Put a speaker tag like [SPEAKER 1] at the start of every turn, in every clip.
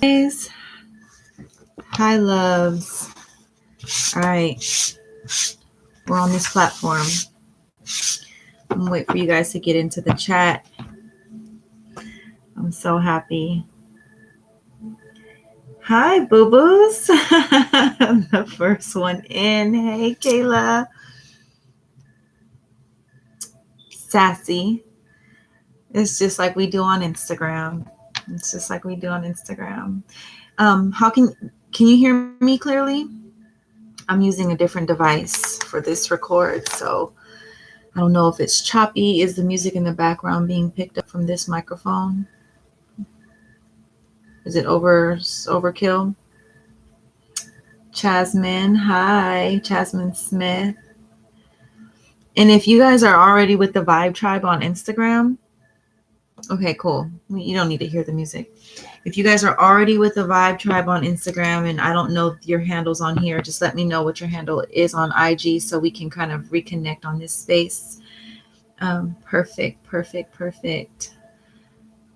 [SPEAKER 1] Guys, hi loves. All right, we're on this platform. I'm gonna wait for you guys to get into the chat. I'm so happy. Hi, boo boos. The first one in. Hey, Kayla. Sassy. It's just like we do on Instagram. It's just like we do on Instagram. How can you hear me clearly? I'm using a different device for this record, so I don't know if it's choppy. Is the music in the background being picked up from this microphone? Is it overkill? Jasmine, hi, Jasmine Smith. And if you guys are already with the Vibe Tribe on Instagram, okay, cool. You don't need to hear the music. If you guys are already with the Vibe Tribe on Instagram and I don't know your handles on here, just let me know what your handle is on IG so we can kind of reconnect on this space. Perfect.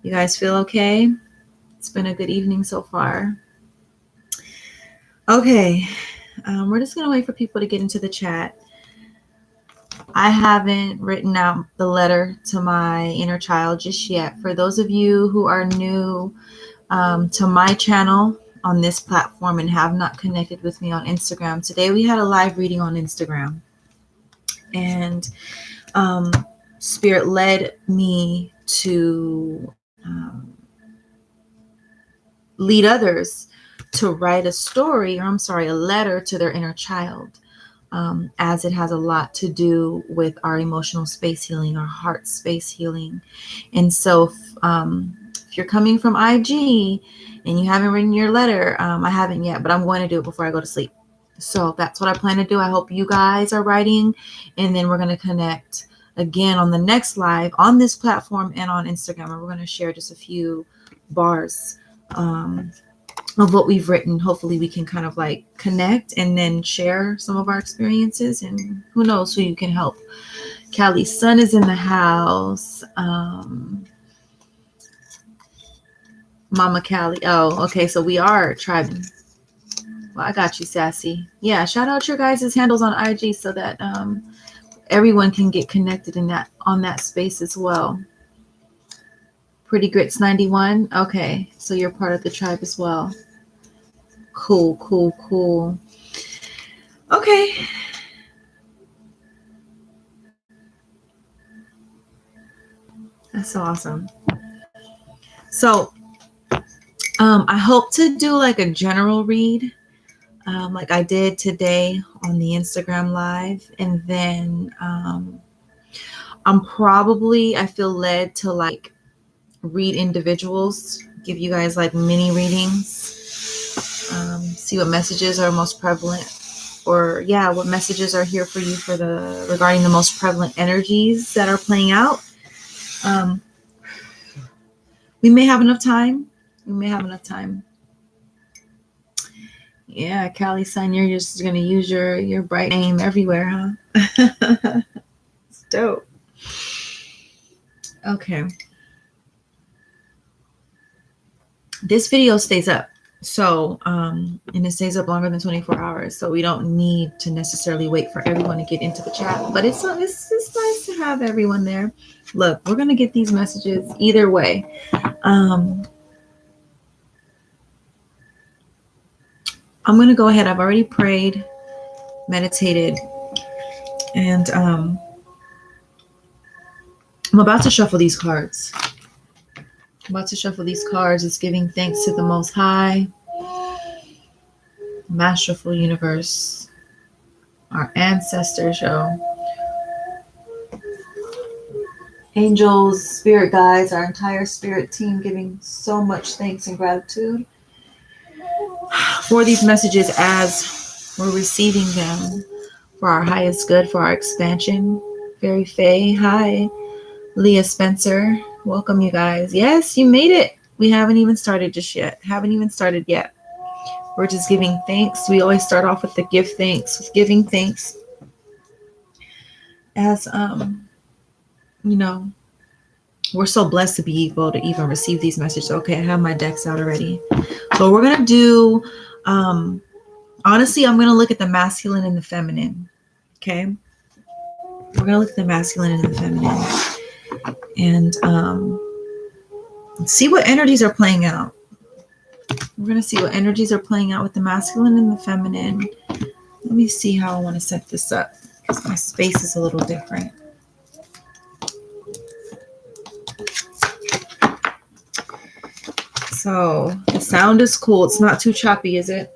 [SPEAKER 1] You guys feel okay? It's been a good evening so far. Okay, we're just gonna wait for people to get into the chat. I haven't written out the letter to my inner child just yet. For those of you who are new to my channel on this platform and have not connected with me on Instagram, today we had a live reading on Instagram. And Spirit led me to lead others to write a letter to their inner child, as it has a lot to do with our emotional space healing, our heart space healing. And so if you're coming from IG and you haven't written your letter, I haven't yet, but I'm going to do it before I go to sleep. So that's what I plan to do. I hope you guys are writing, and then we're going to connect again on the next live on this platform and on Instagram, and we're going to share just a few bars of what we've written. Hopefully we can kind of like connect and then share some of our experiences, and who knows who you can help. Callie's son is in the house. Mama Callie. Oh, okay. So we are tribing. Well, I got you, Sassy. Yeah. Shout out your guys' handles on IG so that everyone can get connected in that on that space as well. Pretty Grits 91. Okay. So you're part of the tribe as well. Cool. Okay. That's so awesome. So I hope to do like a general read, like I did today on the Instagram live. And then I feel led to like read individuals, give you guys like mini readings, see what messages are most prevalent, or what messages are here for you regarding the most prevalent energies that are playing out. We may have enough time. Yeah, Callie son, you're just gonna use your bright name everywhere, huh? It's dope. Okay. This video stays up. So, and it stays up longer than 24 hours. So we don't need to necessarily wait for everyone to get into the chat. But it's nice to have everyone there. Look, we're gonna get these messages either way. I'm gonna go ahead. I've already prayed, meditated, and I'm about to shuffle these cards. It's giving thanks to the Most High, Masterful Universe, our ancestors, angels, spirit guides, our entire spirit team, giving so much thanks and gratitude for these messages as we're receiving them for our highest good, for our expansion. Fairy Faye, hi. Leah Spencer, welcome you guys. Yes, you made it. We haven't even started yet. We're just giving thanks. We always start off with the give thanks, with giving thanks as We're so blessed to be able to even receive these messages. Okay, I have my decks out already. So we're going to do, honestly, I'm going to look at the masculine and the feminine. Okay. We're going to look at the masculine and the feminine. And see what energies are playing out. We're going to see what energies are playing out with the masculine and the feminine. Let me see how I want to set this up, because my space is a little different. So the sound is cool. It's not too choppy, is it?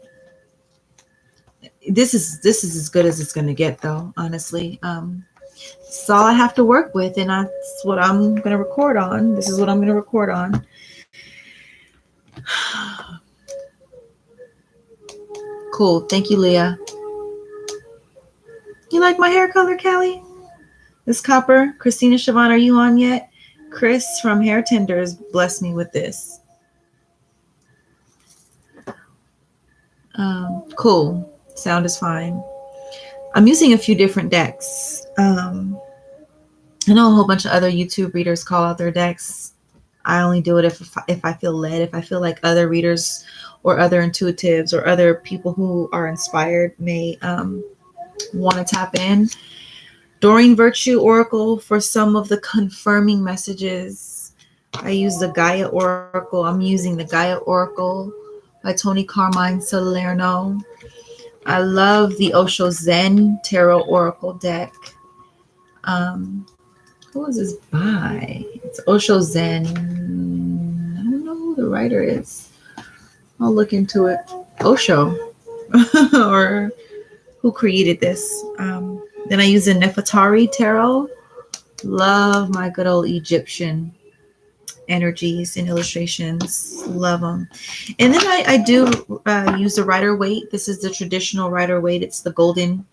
[SPEAKER 1] This is as good as it's going to get, though, honestly. This is all I have to work with, and that's what I'm going to record on. This is what I'm going to record on. Cool. Thank you, Leah. You like my hair color, Callie? This copper. Christina Siobhan, are you on yet? Chris from Hair Tenders blessed me with this. Cool. Sound is fine. I'm using a few different decks. I know a whole bunch of other YouTube readers call out their decks. I only do it if I feel led, if I feel like other readers or other intuitives or other people who are inspired may want to tap in. Doreen Virtue Oracle for some of the confirming messages. I use the Gaia Oracle. I'm using the Gaia Oracle by Tony Carmine Salerno. I love the Osho Zen Tarot Oracle deck. Who is this by? It's Osho Zen. I don't know who the writer is. I'll look into it. Osho. Or who created this. Then I use the Nefertari Tarot. Love my good old Egyptian energies and illustrations. Love them. And then I do use the Rider Waite. This is the traditional Rider Waite. It's the golden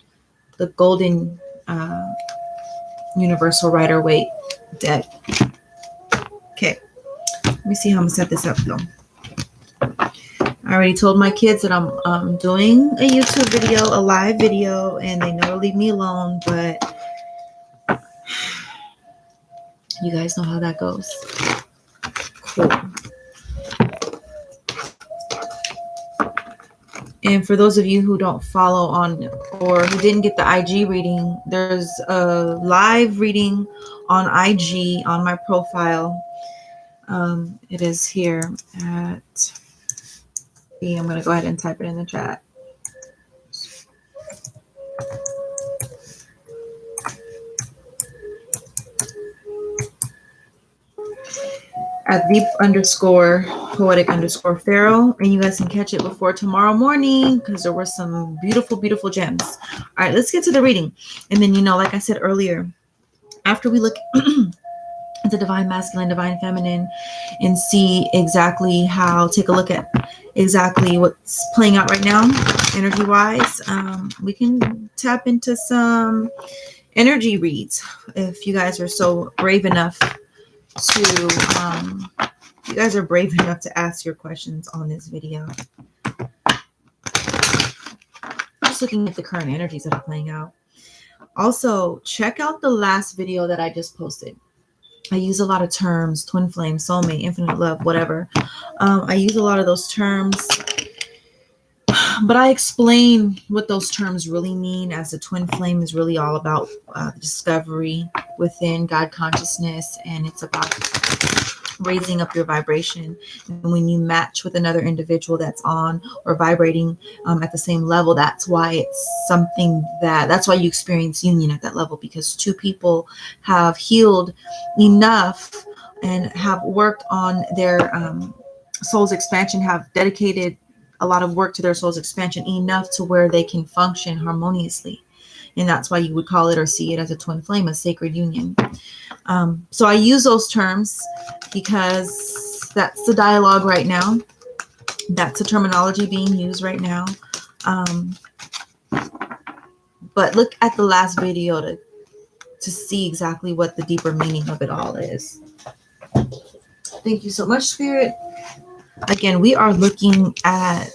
[SPEAKER 1] Universal Rider Waite deck. Okay. Let me see how I'm gonna set this up though. I already told my kids that I'm doing a YouTube video, a live video, and they never leave me alone, but you guys know how that goes. Cool. And for those of you who don't follow on or who didn't get the IG reading, there's a live reading on IG on my profile. It is here at... I'm going to go ahead and type it in the chat. At @the_poetic_pharaoh, and you guys can catch it before tomorrow morning because there were some beautiful, beautiful gems. All right, let's get to the reading. And then, like I said earlier, after we look at the divine masculine, divine feminine, and see exactly take a look at exactly what's playing out right now, energy wise, we can tap into some energy reads if you guys are so brave enough to you guys are brave enough to ask your questions on this video. Just looking at the current energies that are playing out. Also, check out the last video that I just posted. I use a lot of terms: twin flame, soulmate, infinite love, whatever. I use a lot of those terms, but I explain what those terms really mean, as the twin flame is really all about discovery within God consciousness, and it's about raising up your vibration. And when you match with another individual that's on or vibrating at the same level, that's why it's something that's why you experience union at that level, because two people have healed enough and have worked on their soul's expansion, have dedicated a lot of work to their soul's expansion enough to where they can function harmoniously. And that's why you would call it or see it as a twin flame, a sacred union. So I use those terms because that's the dialogue right now. That's the terminology being used right now. But look at the last video to see exactly what the deeper meaning of it all is. Thank you so much, Spirit. Again, we are looking at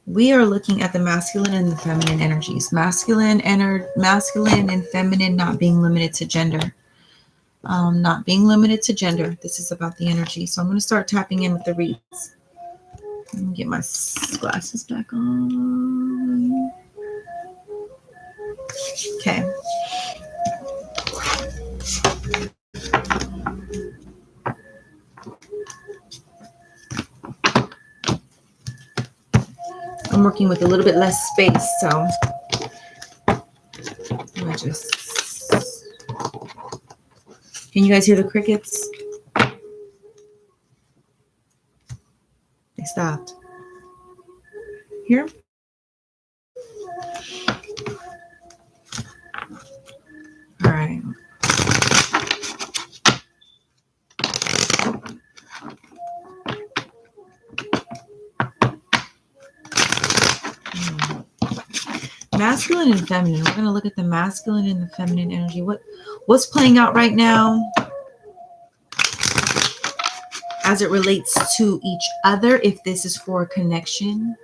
[SPEAKER 1] We are looking at the masculine and the feminine energies. Masculine and feminine not being limited to gender. Not being limited to gender. This is about the energy. So I'm going to start tapping in with the reads. Let me get my glasses back on. Okay. I'm working with a little bit less space, so I just... Can you guys hear the crickets? They stopped. Here? All right. Masculine and feminine. We're going to look at the masculine and the feminine energy. What's playing out right now as it relates to each other, if this is for a connection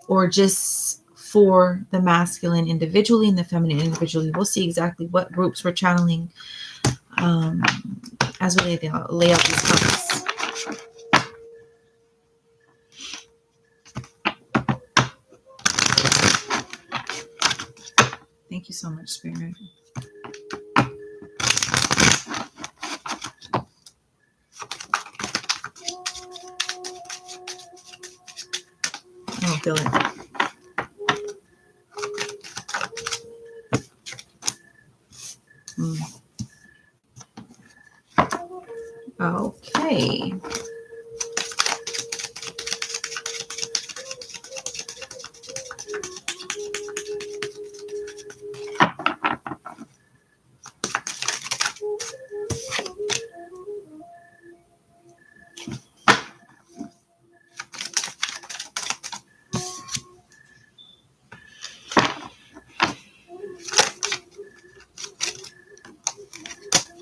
[SPEAKER 1] or just for the masculine individually and the feminine individually. We'll see exactly what groups we're channeling as we lay out these cards. Thank you so much, Spirit. I don't feel it. Okay.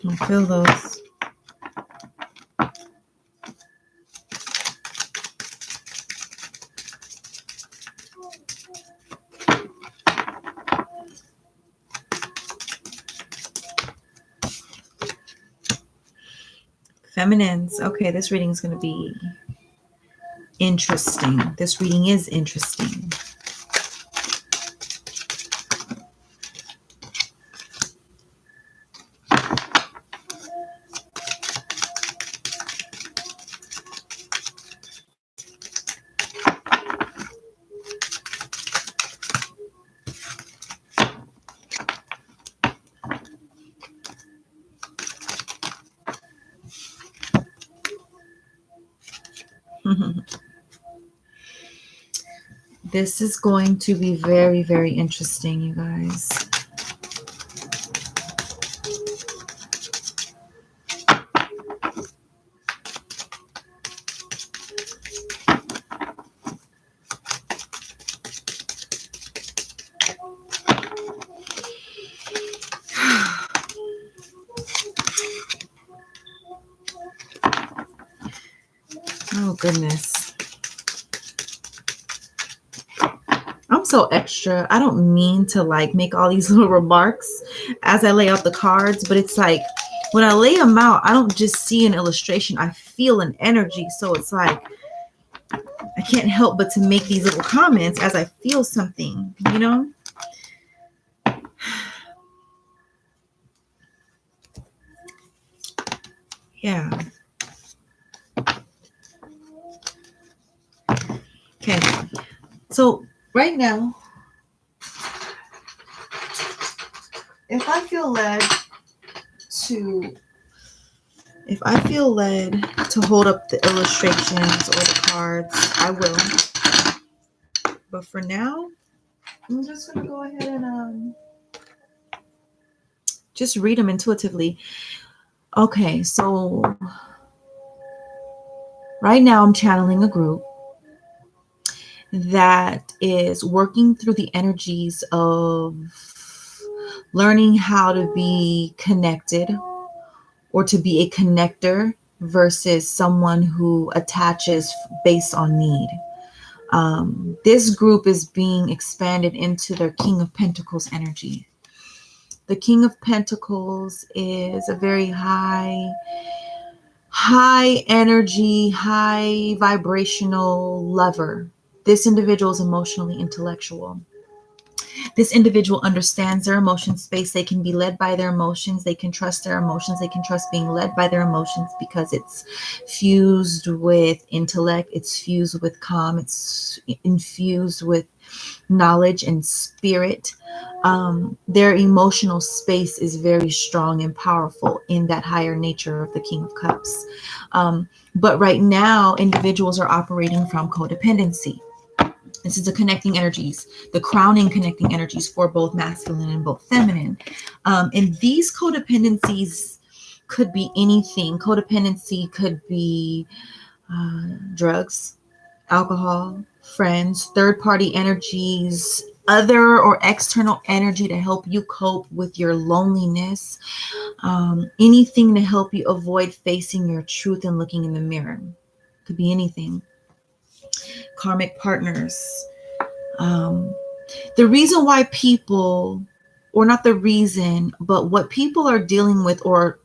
[SPEAKER 1] I feel those. Feminines. Okay, this reading is going to be interesting. This reading is interesting. This is going to be very, very interesting, you guys. Oh, goodness. I'm so extra. I don't mean to like make all these little remarks as I lay out the cards, but it's like when I lay them out, I don't just see an illustration. I feel an energy. So it's like I can't help but to make these little comments as I feel something, you know? Yeah. Okay. So right now, if I feel led to hold up the illustrations or the cards, I will. But for now, I'm just going to go ahead and just read them intuitively. Okay, so right now I'm channeling a group that is working through the energies of learning how to be connected or to be a connector versus someone who attaches based on need. This group is being expanded into their King of Pentacles energy. The King of Pentacles is a very high energy, high vibrational lover. This individual is emotionally intellectual. This individual understands their emotion space. They can be led by their emotions. They can trust their emotions. They can trust being led by their emotions because it's fused with intellect. It's fused with calm. It's infused with knowledge and spirit. Their emotional space is very strong and powerful in that higher nature of the King of Cups. But right now, individuals are operating from codependency. This is the connecting energies, the crowning connecting energies for both masculine and both feminine. And these codependencies could be anything. Codependency could be drugs, alcohol, friends, third-party energies, other or external energy to help you cope with your loneliness, anything to help you avoid facing your truth and looking in the mirror. Could be anything. Karmic partners. The reason why people, or not the reason, but what people are dealing with or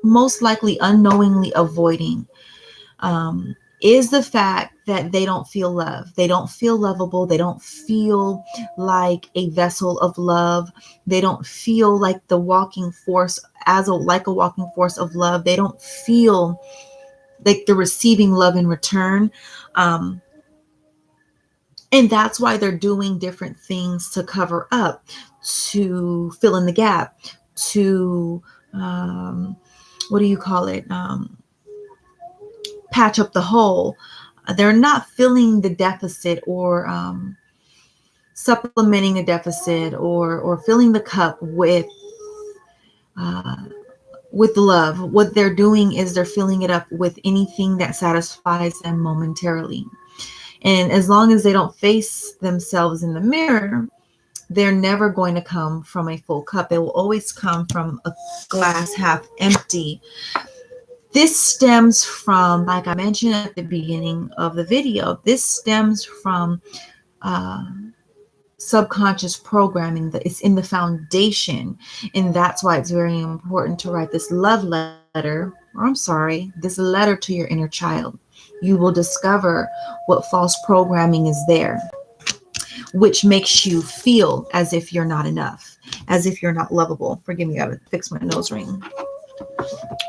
[SPEAKER 1] most likely unknowingly avoiding, is the fact that they don't feel love. They don't feel lovable. They don't feel like a vessel of love. They don't feel like the walking force like a walking force of love. They don't feel like they're receiving love in return. And that's why they're doing different things to cover up, to fill in the gap, to, what do you call it? Patch up the hole. They're not filling the deficit or supplementing a deficit or filling the cup with love. What they're doing is they're filling it up with anything that satisfies them momentarily. And as long as they don't face themselves in the mirror, they're never going to come from a full cup. They will always come from a glass half empty. This stems from, like I mentioned at the beginning of the video, this stems from subconscious programming. That it's in the foundation. And that's why it's very important to write this love letter, this letter to your inner child. You will discover what false programming is there, which makes you feel as if you're not enough, as if you're not lovable. Forgive me, I gotta fix my nose ring.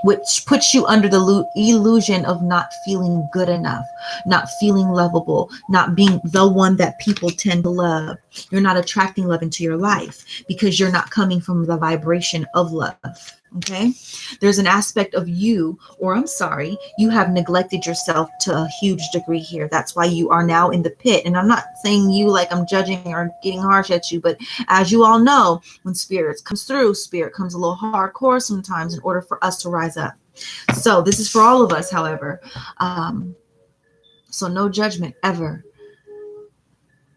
[SPEAKER 1] Which puts you under the illusion of not feeling good enough, not feeling lovable, not being the one that people tend to love. You're not attracting love into your life because you're not coming from the vibration of love. Okay, there's an aspect of you, you have neglected yourself to a huge degree here. That's why you are now in the pit. And I'm not saying you like I'm judging or getting harsh at you, but as you all know, when spirit comes through, spirit comes a little hardcore sometimes in order for us to rise up. So this is for all of us, however. So no judgment ever.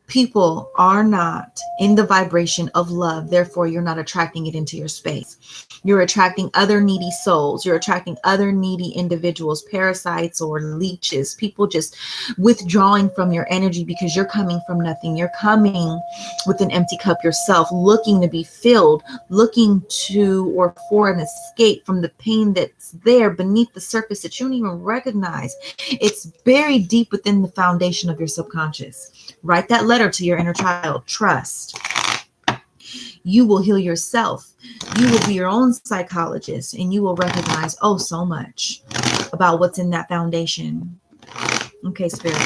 [SPEAKER 1] People are not in the vibration of love. Therefore, you're not attracting it into your space. You're attracting other needy souls. You're attracting other needy individuals, parasites or leeches, people just withdrawing from your energy because you're coming from nothing. You're coming with an empty cup yourself, looking to be filled, looking to or for an escape from the pain that's there beneath the surface that you don't even recognize. It's buried deep within the foundation of your subconscious. Write that letter to your inner child. Trust. You will heal yourself. You will be your own psychologist, and you will recognize so much about what's in that foundation. Okay, Spirit.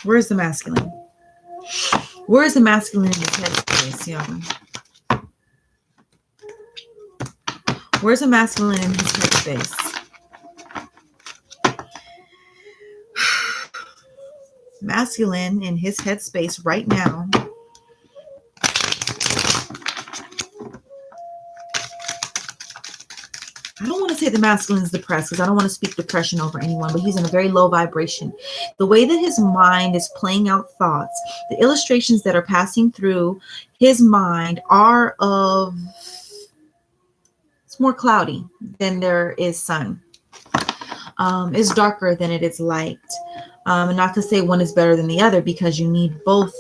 [SPEAKER 1] Where's the masculine? Where's the masculine in his headspace, y'all? Where's the masculine in his headspace? Masculine in his headspace right now. I don't want to say the masculine is depressed because I don't want to speak depression over anyone, but he's in a very low vibration. The way that his mind is playing out thoughts, the illustrations that are passing through his mind are it's more cloudy than there is sun. is darker than it is light. And not to say one is better than the other, because you need both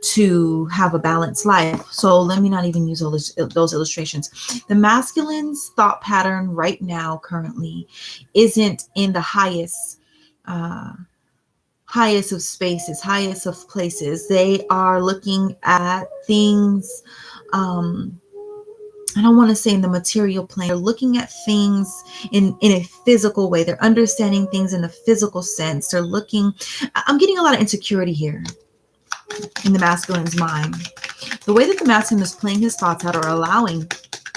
[SPEAKER 1] to have a balanced life. So let me not even use those illustrations. The masculine's thought pattern right now currently isn't in the highest of spaces, highest of places. They are looking at things, I don't want to say in the material plane. They're looking at things in a physical way. They're understanding things in the physical sense. They're looking, I'm getting a lot of insecurity here in the masculine's mind. The way that the masculine is playing his thoughts out, or allowing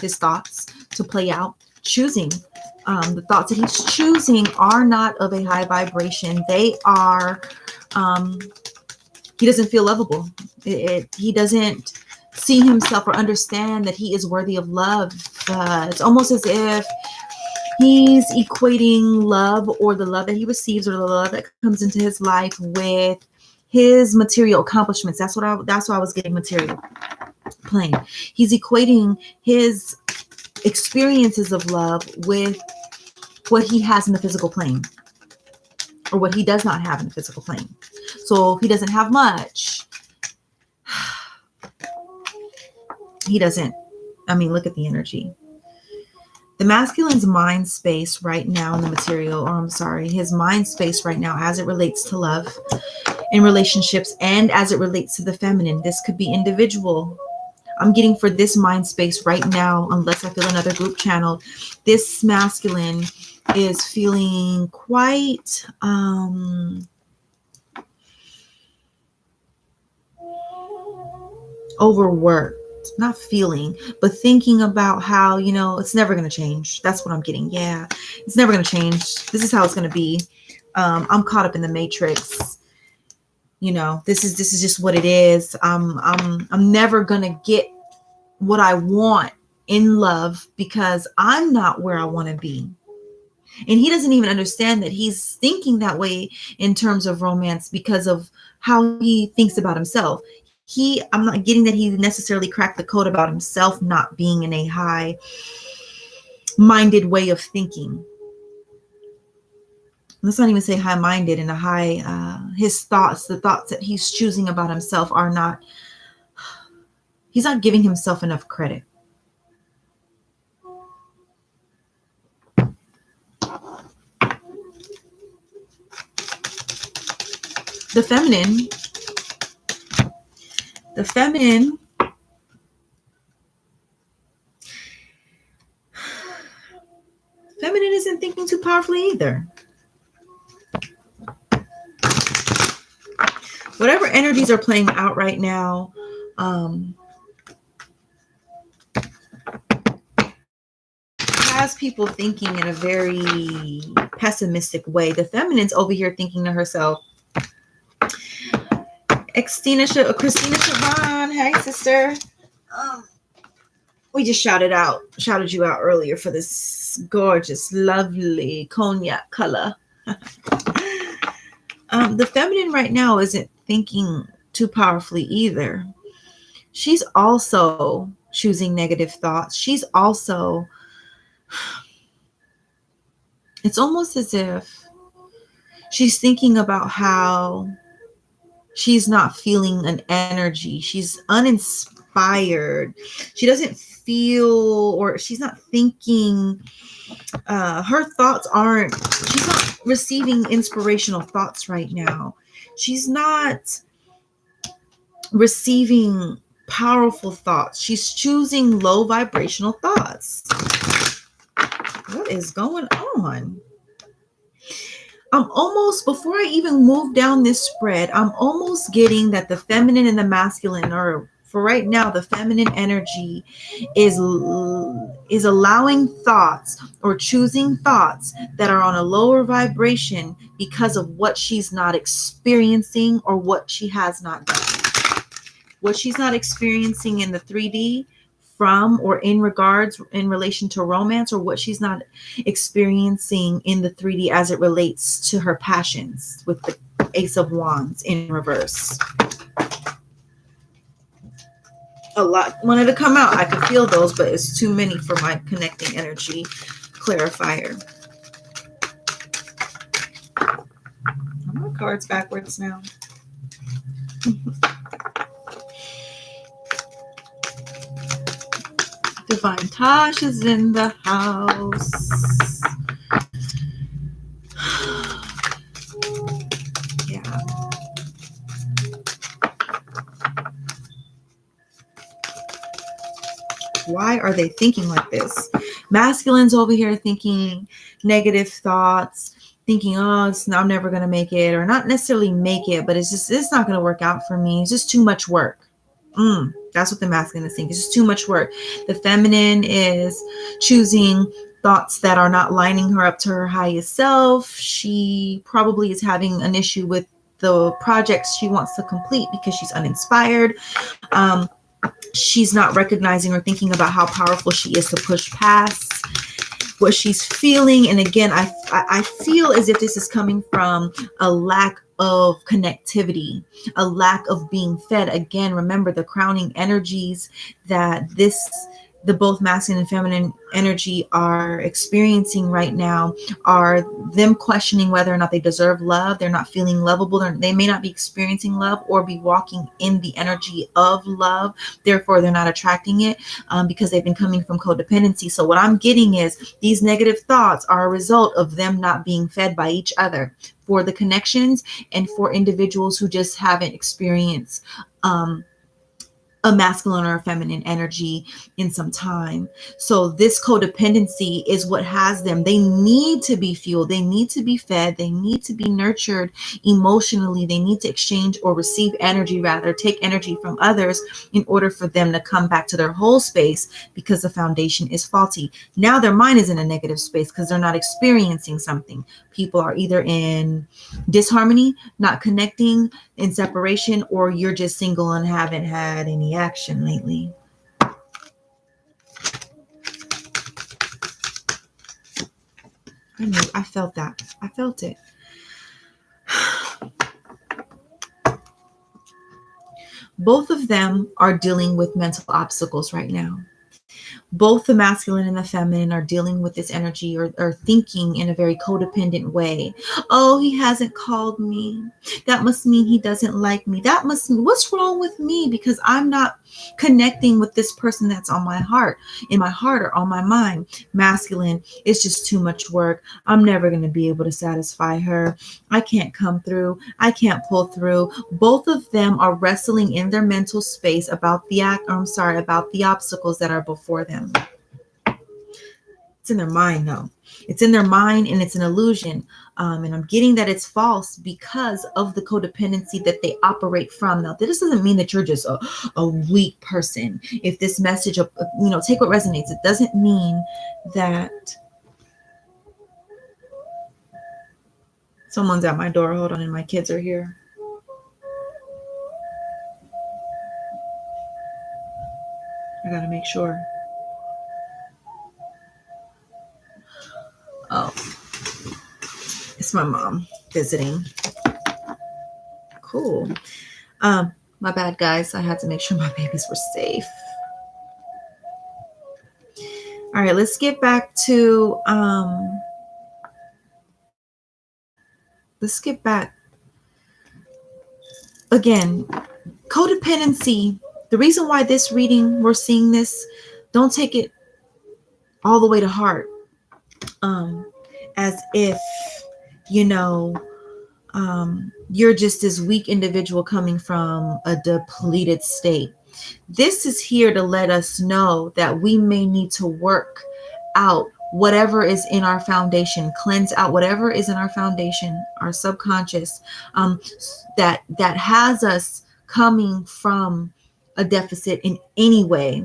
[SPEAKER 1] his thoughts to play out, choosing the thoughts that he's choosing are not of a high vibration. They are, he doesn't feel lovable. He doesn't see himself or understand that he is worthy of love. It's almost as if he's equating love, or the love that he receives, or the love that comes into his life, with his material accomplishments. That's why I was getting material plane. He's equating his experiences of love with what he has in the physical plane, or what he does not have in the physical plane. So if he doesn't have much, he doesn't, I mean, look at the energy. The masculine's mind space right now in the material, or I'm sorry, his mind space right now as it relates to love in relationships, and as it relates to the feminine. This could be individual. I'm getting for this mind space right now, unless I feel another group channel, this masculine is feeling quite overworked. Not feeling, but thinking about how, it's never going to change. That's what I'm getting. Yeah, it's never going to change. This is how it's going to be. I'm caught up in the matrix. This is just what it is. I'm never going to get what I want in love, because I'm not where I want to be. And he doesn't even understand that he's thinking that way in terms of romance, because of how he thinks about himself. I'm not getting that he necessarily cracked the code about himself not being in a high-minded way of thinking. Let's not even say high-minded, in a high, his thoughts, the thoughts that he's choosing about himself are not, he's not giving himself enough credit. The feminine isn't thinking too powerfully either. Whatever energies are playing out right now, has people thinking in a very pessimistic way. The feminine's over here thinking to herself, Christina Siobhan, hey sister. We just shouted you out earlier for this gorgeous, lovely cognac color. The feminine right now isn't thinking too powerfully either. She's also choosing negative thoughts. She's also, it's almost as if she's thinking about how she's not feeling an energy. She's uninspired. She doesn't feel, or she's not thinking, her thoughts aren't, she's not receiving inspirational thoughts right now. She's not receiving powerful thoughts. She's choosing low vibrational thoughts. What is going on? I'm almost, before I even move down this spread, I'm almost getting that the feminine and the masculine, or for right now, the feminine energy is allowing thoughts, or choosing thoughts that are on a lower vibration, because of what she's not experiencing, or what she has not done. What she's not experiencing in the 3D from, or in relation to romance, or what she's not experiencing in the 3D as it relates to her passions, with the Ace of Wands in reverse. A lot wanted to come out. I could feel those, but it's too many for my connecting energy clarifier. cards backwards now. Divine Tosh is in the house. Yeah. Why are they thinking like this? Masculine's over here thinking negative thoughts, thinking, oh, I'm never going to make it, or not necessarily make it, but it's not going to work out for me. It's just too much work. That's what the masculine is thinking. It's just too much work. The feminine is choosing thoughts that are not lining her up to her highest self. She probably is having an issue with the projects she wants to complete because she's uninspired. She's not recognizing or thinking about how powerful she is to push past what she's feeling. And again, I feel as if this is coming from a lack of connectivity, a lack of being fed. Again, remember the crowning energies that the both masculine and feminine energy are experiencing right now are them questioning whether or not they deserve love. They're not feeling lovable. They may not be experiencing love or be walking in the energy of love. Therefore, they're not attracting it because they've been coming from codependency. So what I'm getting is these negative thoughts are a result of them not being fed by each other for the connections and for individuals who just haven't experienced a masculine or a feminine energy in some time. So this codependency is what has them. They need to be fueled. They need to be fed. They need to be nurtured emotionally. They need to exchange or receive energy, rather take energy from others in order for them to come back to their whole space because the foundation is faulty. Now their mind is in a negative space because they're not experiencing something. People are either in disharmony, not connecting, in separation, or you're just single and haven't had any action lately. I felt that. I felt it. Both of them are dealing with mental obstacles right now. Both the masculine and the feminine are dealing with this energy or thinking in a very codependent way. Oh, he hasn't called me. That must mean he doesn't like me. That must mean, what's wrong with me? Because I'm not connecting with this person that's on my heart, in my heart or on my mind. Masculine, it's just too much work. I'm never going to be able to satisfy her. I can't come through. I can't pull through. Both of them are wrestling in their mental space about the obstacles that are before them. It's in their mind, though. It's in their mind, and it's an illusion. And I'm getting that it's false because of the codependency that they operate from. Now, this doesn't mean that you're just a weak person. If this message, take what resonates. It doesn't mean that someone's at my door. Hold on, and my kids are here. I gotta make sure. Oh, it's my mom visiting. Cool. My bad, guys. I had to make sure my babies were safe. All right, let's get back to again, codependency. The reason why this reading, we're seeing this, don't take it all the way to heart. As if, you're just this weak individual coming from a depleted state. This is here to let us know that we may need to work out whatever is in our foundation, cleanse out whatever is in our foundation, our subconscious, that has us coming from a deficit in any way,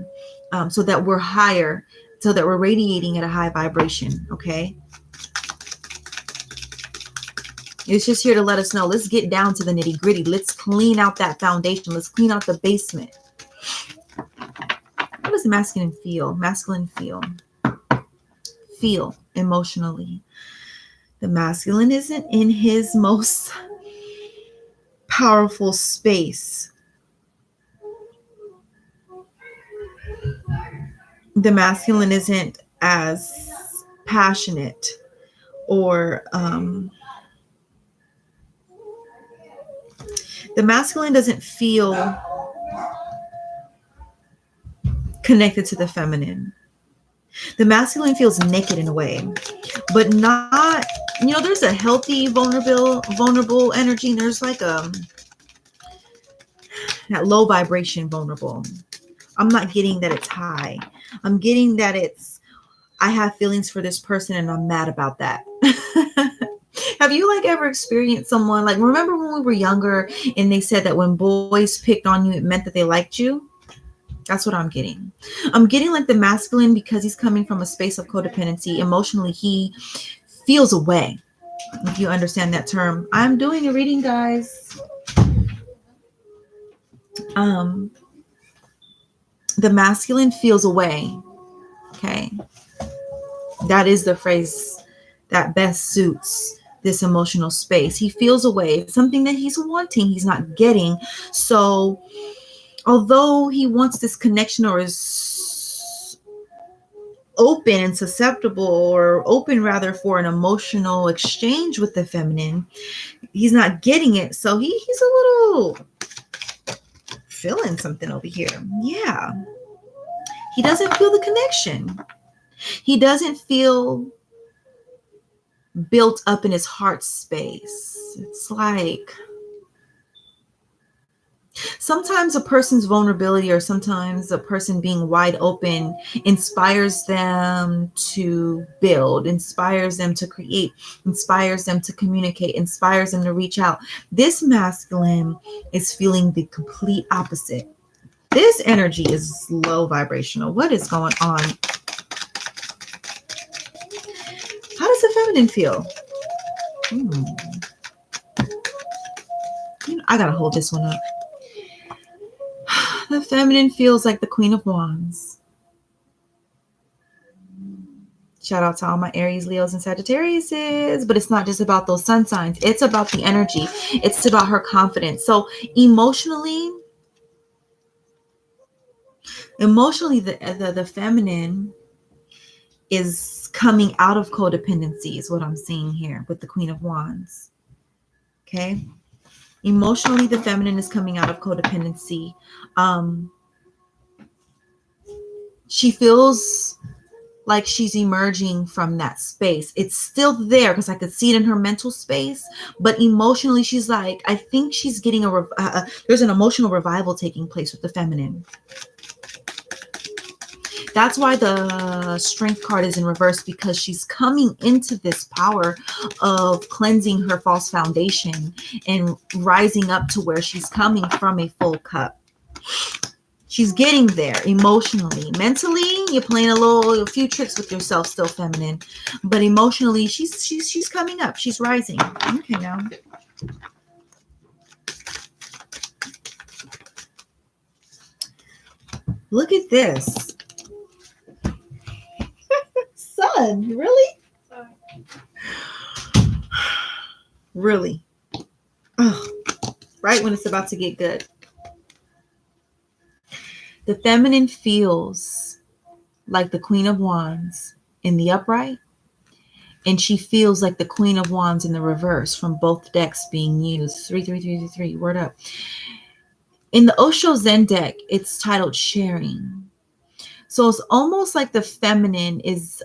[SPEAKER 1] so that we're higher, so that we're radiating at a high vibration. Okay. It's just here to let us know, let's get down to the nitty gritty. Let's clean out that foundation. Let's clean out the basement. What does masculine feel? Feel emotionally. The masculine isn't in his most powerful space. The masculine isn't as passionate or The masculine doesn't feel connected to the feminine. The masculine feels naked in a way, but not, there's a healthy, vulnerable energy, and there's like that low vibration vulnerable. I'm not getting that it's high. I'm getting that it's, I have feelings for this person and I'm mad about that. Have you like ever experienced someone, like, remember when we were younger and they said that when boys picked on you, it meant that they liked you? That's what I'm getting. I'm getting like the masculine, because he's coming from a space of codependency. Emotionally, he feels away. If you understand that term. I'm doing a reading, guys. The masculine feels away. Okay. That is the phrase that best suits this emotional space. He feels away. It's something that he's wanting, he's not getting. So although he wants this connection, or is open and susceptible, or open rather, for an emotional exchange with the feminine, he's not getting it. So he's a little feeling something over here. Yeah. He doesn't feel the connection. He doesn't feel built up in his heart space. It's like sometimes a person's vulnerability, or sometimes a person being wide open, inspires them to build, inspires them to create, inspires them to communicate, inspires them to reach out. This masculine is feeling the complete opposite. This energy is low vibrational. What is going on? How does the feminine feel? I gotta hold this one up. The feminine feels like the Queen of Wands. Shout out to all my Aries, Leos, and Sagittariuses. But it's not just about those sun signs. It's about the energy. It's about her confidence. So emotionally, the feminine is coming out of codependency, is what I'm seeing here with the Queen of Wands. Okay. Emotionally, the feminine is coming out of codependency. She feels like she's emerging from that space. It's still there because I could see it in her mental space, but emotionally, she's like, I think she's getting there's an emotional revival taking place with the feminine. That's why the Strength card is in reverse, because she's coming into this power of cleansing her false foundation and rising up to where she's coming from a full cup. She's getting there emotionally. Mentally, you're playing a few tricks with yourself, still feminine, but emotionally, she's coming up. She's rising. Okay, now. Look at this. Son, really? Sorry. Really? Oh, right when it's about to get good. The feminine feels like the Queen of Wands in the upright, and she feels like the Queen of Wands in the reverse from both decks being used. 33333, word up. In the Osho Zen deck, it's titled Sharing. So it's almost like the feminine is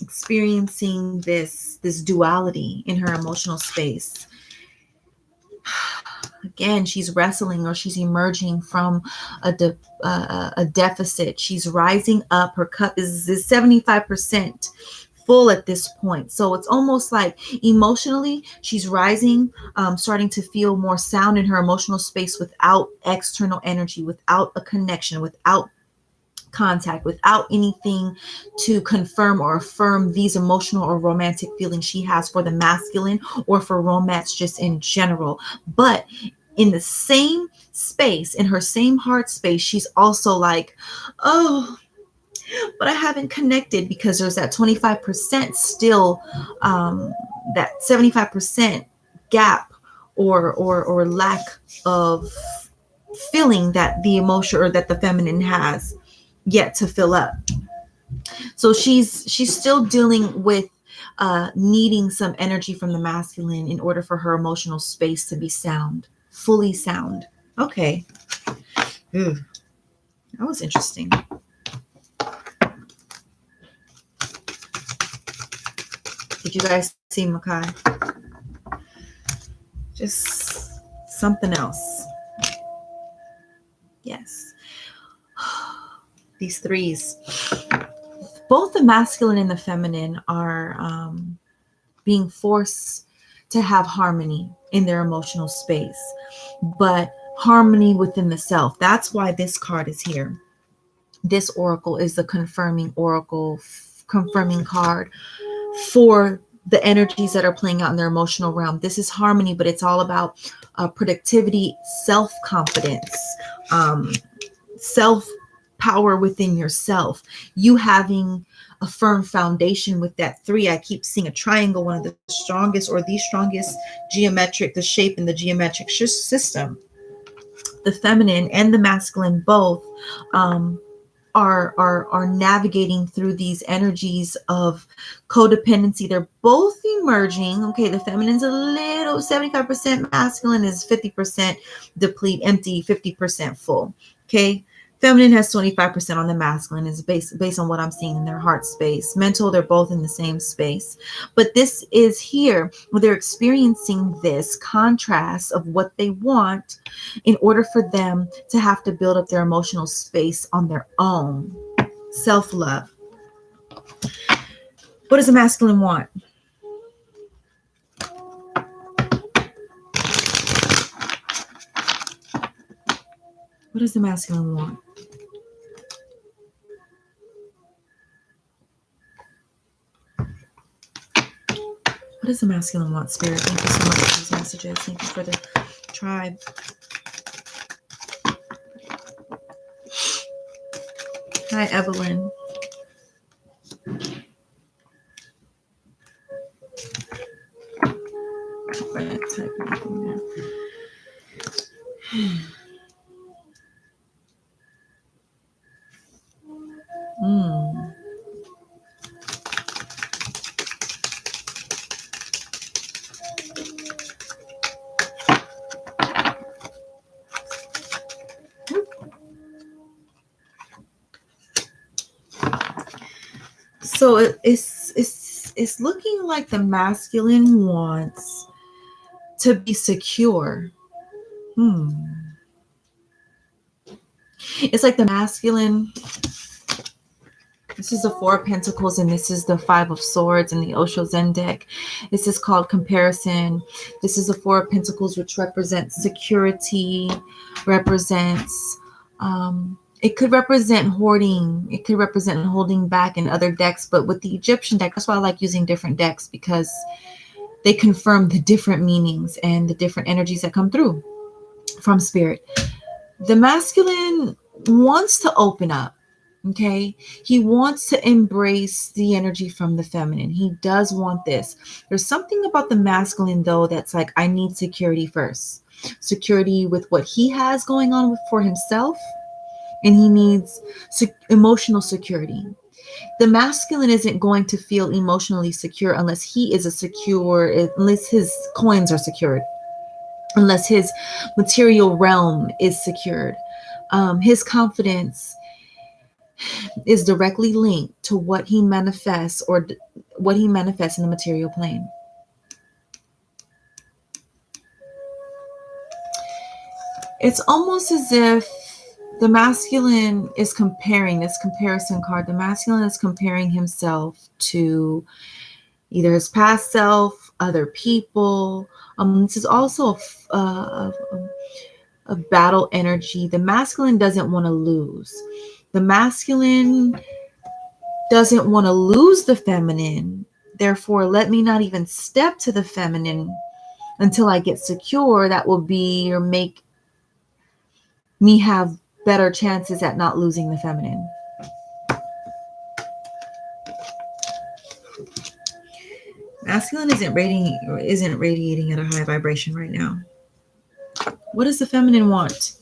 [SPEAKER 1] experiencing this duality in her emotional space. Again, she's wrestling, or she's emerging from a deficit. She's rising up. Her cup is 75% full at this point. So it's almost like emotionally, she's rising, starting to feel more sound in her emotional space without external energy, without a connection, without contact, without anything to confirm or affirm these emotional or romantic feelings she has for the masculine, or for romance just in general. But in the same space, in her same heart space, she's also like, oh, but I haven't connected, because there's that 25% still, that 75% gap or lack of feeling that the emotion, or that the feminine has yet to fill up. So she's still dealing with needing some energy from the masculine in order for her emotional space to be sound. fully sound. Okay. Ooh, that was interesting. Did you guys see Makai? Just something else. Yes. These threes. Both the masculine and the feminine are being forced to have harmony in their emotional space, but harmony within the self. That's why this card is here. This oracle is the confirming oracle, confirming card for the energies that are playing out in their emotional realm. This is harmony, but it's all about productivity, self-confidence, self power within yourself, you having a firm foundation with that three. I keep seeing a triangle, one of the strongest or the strongest geometric, the shape in the geometric system. The feminine and the masculine both are navigating through these energies of codependency. They're both emerging. Okay, the feminine's a little 75% masculine, is 50% deplete, empty, 50% full. Okay, feminine has 25% on the masculine, is based on what I'm seeing in their heart space. Mental, they're both in the same space. But this is here where they're experiencing this contrast of what they want in order for them to have to build up their emotional space on their own. Self-love. What does the masculine want? What does the masculine want? What does the masculine want, Spirit? Thank you so much for these messages. Thank you for the tribe. Hi, Evelyn. Type anything there. So it's looking like the masculine wants to be secure. It's like the masculine. This is the Four of Pentacles, and this is the Five of Swords in the Osho Zen deck. This is called comparison. This is the Four of Pentacles, which represents security, represents, it could represent hoarding. It could represent holding back in other decks. But with the Egyptian deck, that's why I like using different decks, because they confirm the different meanings and the different energies that come through from spirit. The masculine wants to open up. Okay, he wants to embrace the energy from the feminine. He does want this. There's something about the masculine, though, that's like, I need security first. Security with what he has going on for himself, and he needs emotional security. The masculine isn't going to feel emotionally secure unless he is unless his coins are secured, unless his material realm is secured. His confidence is directly linked to what he manifests, or what he manifests in the material plane. It's almost as if the masculine is comparing, this comparison card, the masculine is comparing himself to either his past self, other people. This is also a battle energy. The masculine doesn't want to lose. The masculine doesn't want to lose the feminine. Therefore, let me not even step to the feminine until I get secure. That will be, or make me have better chances at not losing the feminine. Masculine isn't radiating at a high vibration right now. What does the feminine want?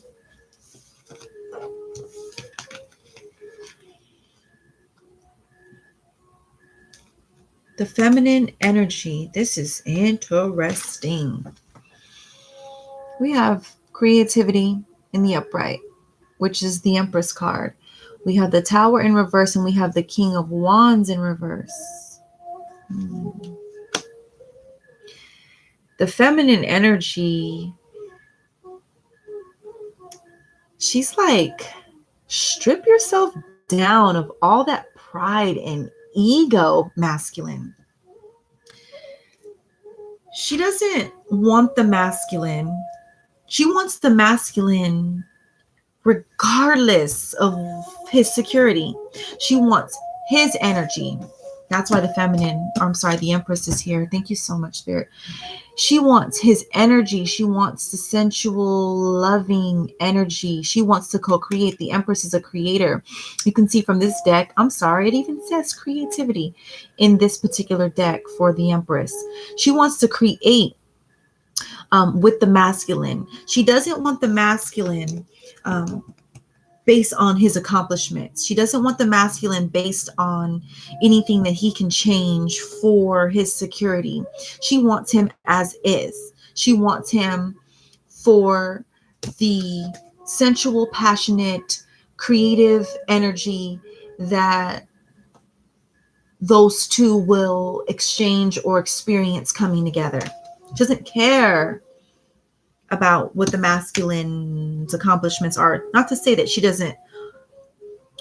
[SPEAKER 1] The feminine energy. This is interesting. We have creativity in the upright, which is the Empress card. We have the Tower in reverse, and we have the King of Wands in reverse. The feminine energy, she's like, strip yourself down of all that pride and ego, masculine. She doesn't want the masculine. She wants the masculine regardless of his security. She wants his energy. That's why the feminine, or I'm sorry, the Empress is here. Thank you so much, Spirit. She wants his energy. She wants the sensual, loving energy. She wants to co-create. The Empress is a creator. You can see from this deck, I'm sorry, it even says creativity in this particular deck for the Empress. She wants to create with the masculine. She doesn't want the masculine based on his accomplishments. She doesn't want the masculine based on anything that he can change for his security. She wants him as is. She wants him for the sensual, passionate, creative energy that those two will exchange or experience coming together. She doesn't care about what the masculine's accomplishments are. Not to say that she doesn't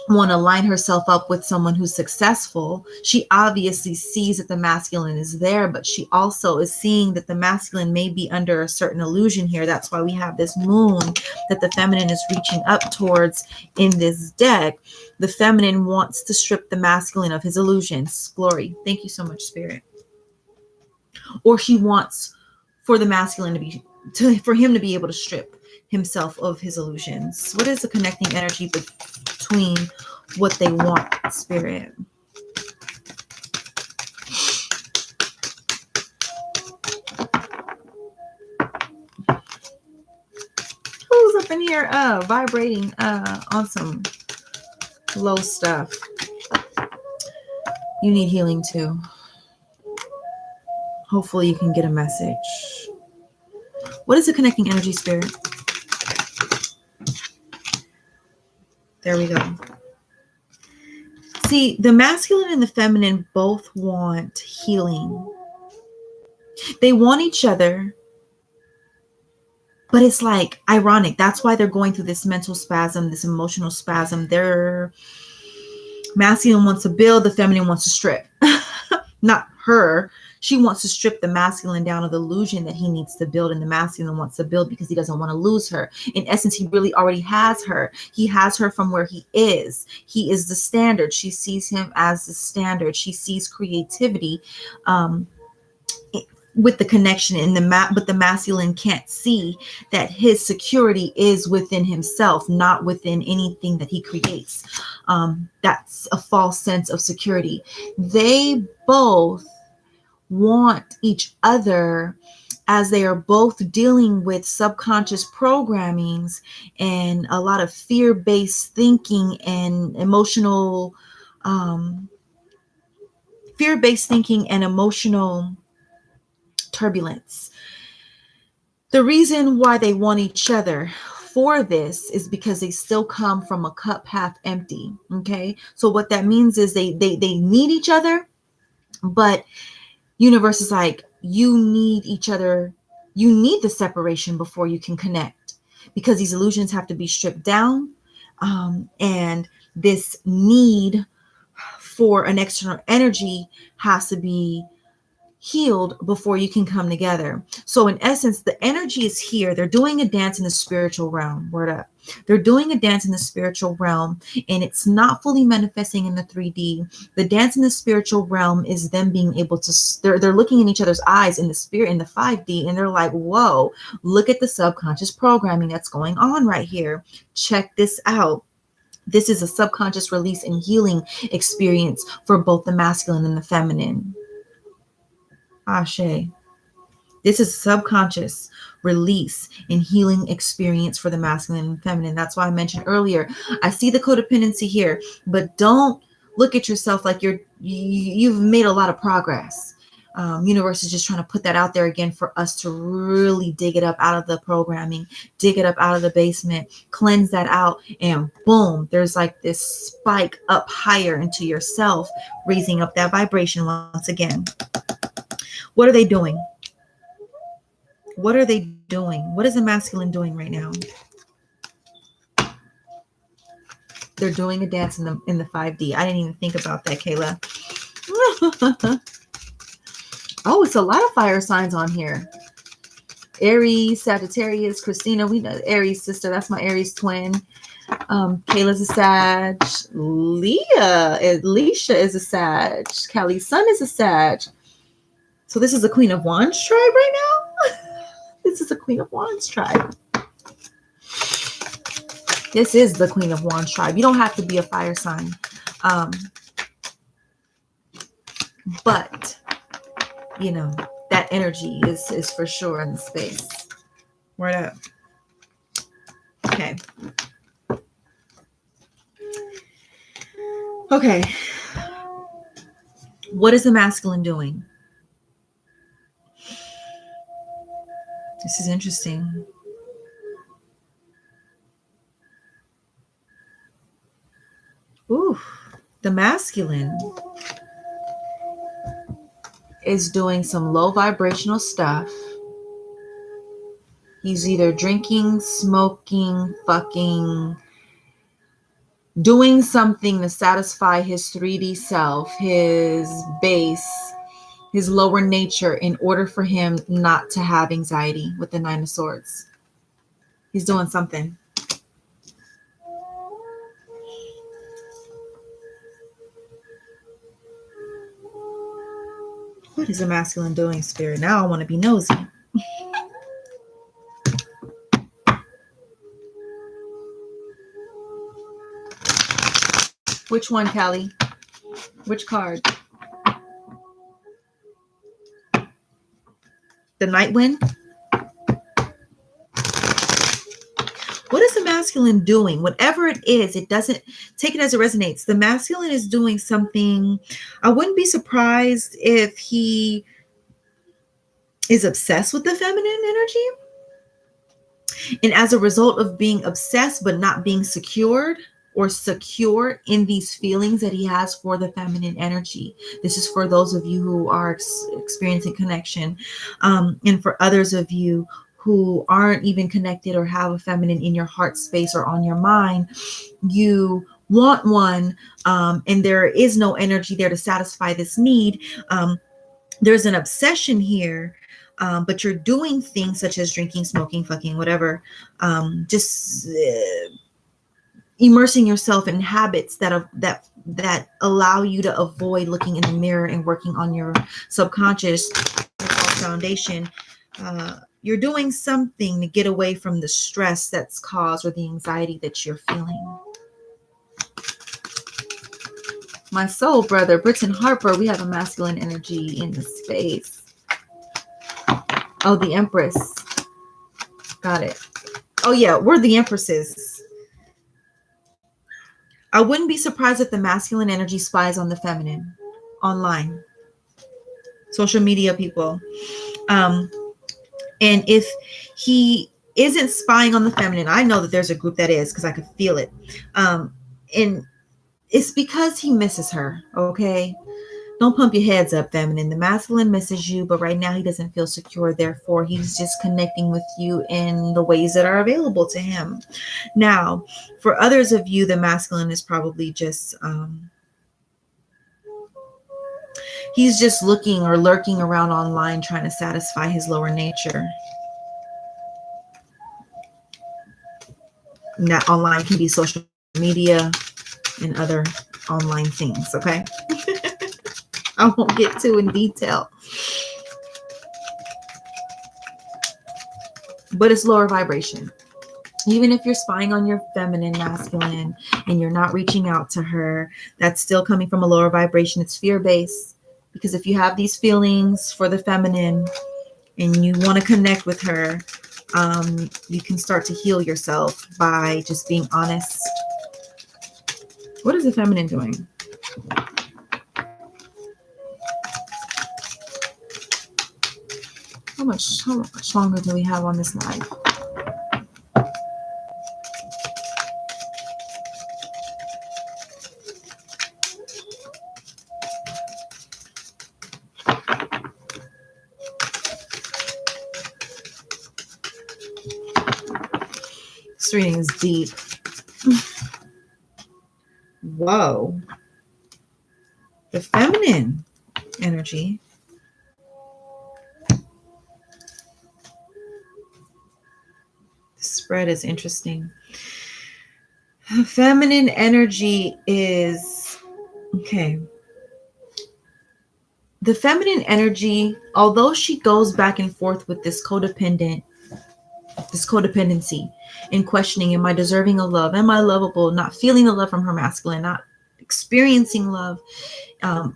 [SPEAKER 1] want to line herself up with someone who's successful. She obviously sees that the masculine is there, but she also is seeing that the masculine may be under a certain illusion here. That's why we have this moon that the feminine is reaching up towards in this deck. The feminine wants to strip the masculine of his illusions. Glory. Thank you so much, Spirit. Or she wants for the masculine for him to be able to strip himself of his illusions. What is the connecting energy between what they want, Spirit? Who's up in here vibrating on some low stuff? You need healing too. Hopefully you can get a message. What is the connecting energy, Spirit? There we go. See, the masculine and the feminine both want healing. They want each other, but it's like ironic. That's why they're going through this mental spasm, this emotional spasm. Their masculine wants to build, the feminine wants to strip. Not her. She wants to strip the masculine down of the illusion that he needs to build, and the masculine wants to build because he doesn't want to lose her. In essence, he really already has her. He has her from where he is. He is the standard. She sees him as the standard. She sees creativity with the connection in but the masculine can't see that his security is within himself, not within anything that he creates. That's a false sense of security. They both want each other as they are both dealing with subconscious programmings and a lot of fear-based thinking and emotional turbulence. The reason why they want each other for this is because they still come from a cup half empty. Okay, so what that means is they need each other, but universe is like, you need each other. You need the separation before you can connect, because these illusions have to be stripped down, and this need for an external energy has to be healed before you can come together. So in essence, the energy is here. They're doing a dance in the spiritual realm. Word up. They're doing a dance in the spiritual realm, and it's not fully manifesting in the 3D. The dance in the spiritual realm is them being able to, they're looking in each other's eyes in the spirit, in the 5D, and they're like, whoa, look at the subconscious programming that's going on right here. Check this out. This is a subconscious release and healing experience for both the masculine and the feminine. Ashe. This is subconscious release and healing experience for the masculine and feminine. That's why I mentioned earlier, I see the codependency here, but don't look at yourself like you've made a lot of progress. Universe is just trying to put that out there again for us to really dig it up out of the programming, dig it up out of the basement, cleanse that out, and boom, there's like this spike up higher into yourself, raising up that vibration once again. What are they doing? What are they doing? What is the masculine doing right now? They're doing a dance in the 5D. I didn't even think about that, Kayla. Oh, it's a lot of fire signs on here. Aries, Sagittarius, Christina, we know Aries sister. That's my Aries twin. Kayla's a Sag. Alicia is a Sag. Callie's son is a Sag. So this is a Queen of Wands tribe right now? This is a Queen of Wands tribe. This is the Queen of Wands tribe. You don't have to be a fire sign. But, you know, that energy is for sure in the space. Word up. Okay. Okay. What is the masculine doing? This is interesting. Ooh, the masculine is doing some low vibrational stuff. He's either drinking, smoking, fucking, doing something to satisfy his 3D self, his base, his lower nature, in order for him not to have anxiety with the 9 of Swords. He's doing something. What is a masculine doing, Spirit? Now I want to be nosy. Which one, Callie? Which card? The Night Wind? What is the masculine doing? Whatever it is, it doesn't take it as it resonates. The masculine is doing something. I wouldn't be surprised if he is obsessed with the feminine energy. And as a result of being obsessed but not being secured or secure in these feelings that he has for the feminine energy. This is for those of you who are experiencing connection. And for others of you who aren't even connected or have a feminine in your heart space or on your mind, you want one, and there is no energy there to satisfy this need. There's an obsession here, but you're doing things such as drinking, smoking, fucking, whatever, just immersing yourself in habits that allow you to avoid looking in the mirror and working on your subconscious foundation. You're doing something to get away from the stress that's caused or the anxiety that you're feeling. My soul brother, Britton Harper, we have a masculine energy in the space. Oh, the Empress. Got it. Oh, yeah, we're the Empresses. I wouldn't be surprised if the masculine energy spies on the feminine online. Social media people. And if he isn't spying on the feminine, I know that there's a group that is, because I could feel it. And it's because he misses her, okay? Don't pump your heads up, feminine. The masculine misses you, but right now he doesn't feel secure. Therefore, he's just connecting with you in the ways that are available to him. Now, for others of you, the masculine is probably just... he's just looking or lurking around online trying to satisfy his lower nature. And that online can be social media and other online things, okay? I won't get too in detail. But it's lower vibration. Even if you're spying on your feminine, masculine, and you're not reaching out to her, that's still coming from a lower vibration. It's fear-based. Because if you have these feelings for the feminine and you want to connect with her, you can start to heal yourself by just being honest. What is the feminine doing? How much longer do we have on this live? This reading is deep. Whoa. The feminine energy. The spread is interesting. Feminine energy is, okay. The feminine energy, although she goes back and forth with this codependency in questioning, am I deserving of love? Am I lovable? Not feeling the love from her masculine, not experiencing love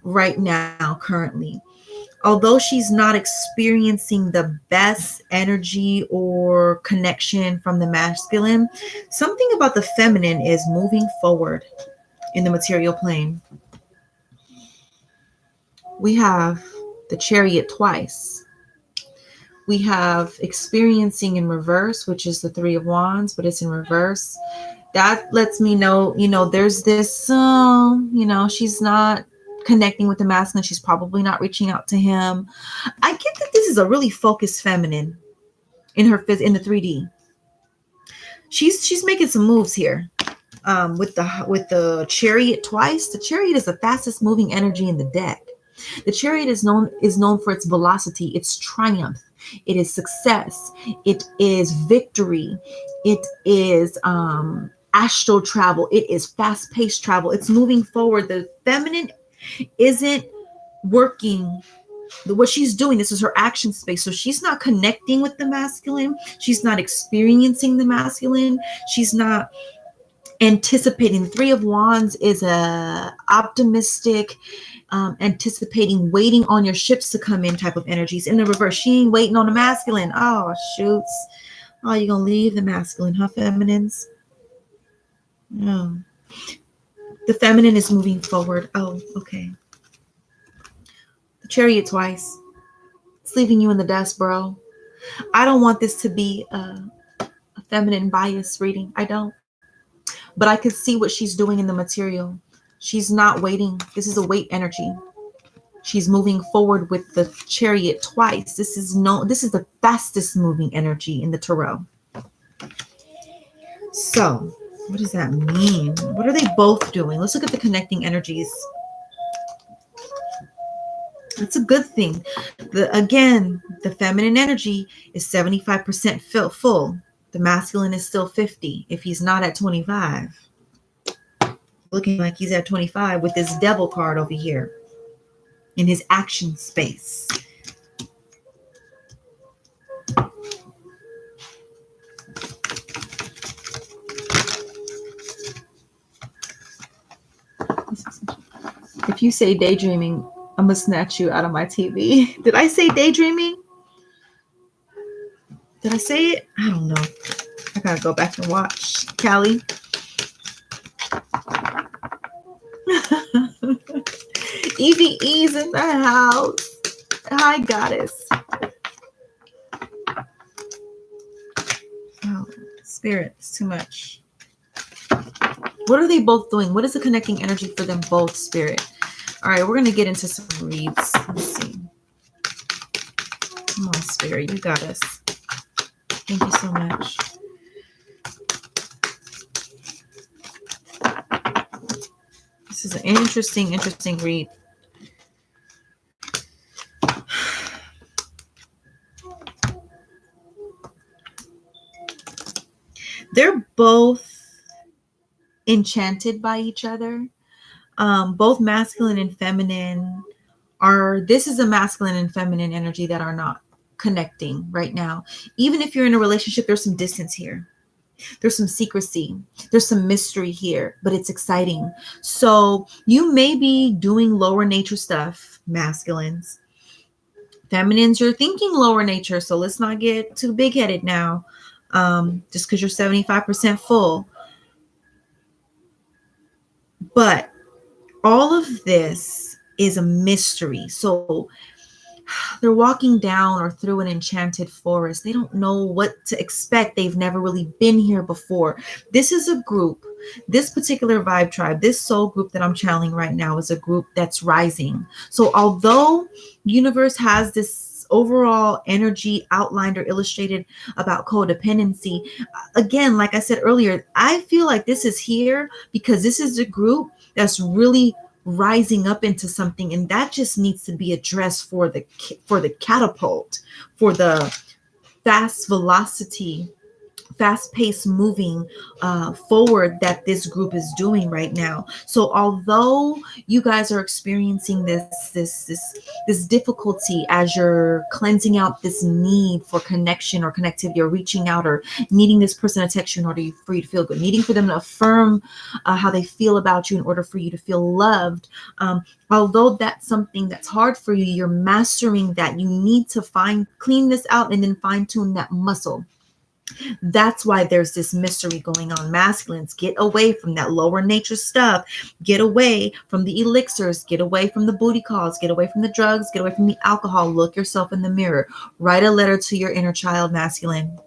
[SPEAKER 1] right now, currently. Although she's not experiencing the best energy or connection from the masculine, something about the feminine is moving forward in the material plane. We have the Chariot twice. We have experiencing in reverse, which is the Three of Wands, but it's in reverse. That lets me know, there's this, she's not connecting with the masculine. She's probably not reaching out to him. I get that this is a really focused feminine in the 3D. She's making some moves here. With the Chariot twice. The Chariot is the fastest moving energy in the deck. The Chariot is known for its velocity, its triumph. It is success. It is victory. It is astral travel. It is fast-paced travel. It's moving forward. The feminine isn't working. What she's doing, this is her action space. So she's not connecting with the masculine. She's not experiencing the masculine. She's not anticipating. The Three of Wands is a optimistic, anticipating, waiting on your ships to come in type of energies. In the reverse, she ain't waiting on the masculine. Oh, shoots. Oh, you're going to leave the masculine, huh, feminines? No. The feminine is moving forward. Oh, okay. The Chariot twice. It's leaving you in the dust, bro. I don't want this to be a feminine bias reading. I don't. But I could see what she's doing in the material. She's not waiting. This is a wait energy. She's moving forward with the Chariot twice. This is the fastest moving energy in the tarot. So, what does that mean? What are they both doing? Let's look at the connecting energies. That's a good thing. The feminine energy is 75% full. The masculine is still 50. If he's not at 25, looking like he's at 25 with this devil card over here in his action space. If you say daydreaming, I'm gonna snatch you out of my TV. Did I say daydreaming? Did I say it? I don't know. I gotta go back and watch. Callie. Evie E's in the house. Hi, goddess. Oh, spirit, it's too much. What are they both doing? What is the connecting energy for them both, spirit? All right, we're going to get into some reads. Let's see. Come on, spirit, you got us. Thank you so much. This is an interesting read. They're both enchanted by each other. Both masculine and feminine this is a masculine and feminine energy that are not connecting right now. Even if you're in a relationship, there's some distance here. There's some secrecy. There's some mystery here, but it's exciting. So you may be doing lower nature stuff, masculines. Feminines, you're thinking lower nature. So let's not get too big-headed now. Just because you're 75% full. But all of this is a mystery. So they're walking down or through an enchanted forest. They don't know what to expect. They've never really been here before. This is a group, this particular vibe tribe, this soul group that I'm channeling right now is a group that's rising. So although universe has this overall energy outlined or illustrated about codependency, again, like I said earlier, I feel like this is here because this is a group that's really rising up into something, and that just needs to be addressed for the catapult, for the fast velocity, fast paced moving forward that this group is doing right now. So although you guys are experiencing this difficulty as you're cleansing out this need for connection or connectivity, or reaching out, or needing this person to text you in order for you to feel good, needing for them to affirm how they feel about you in order for you to feel loved, although that's something that's hard for you, you're mastering that. You need to clean this out and then fine tune that muscle. That's why there's this mystery going on. Masculines, get away from that lower nature stuff. Get away from the elixirs. Get away from the booty calls. Get away from the drugs. Get away from the alcohol. Look yourself in the mirror. Write a letter to your inner child, masculine.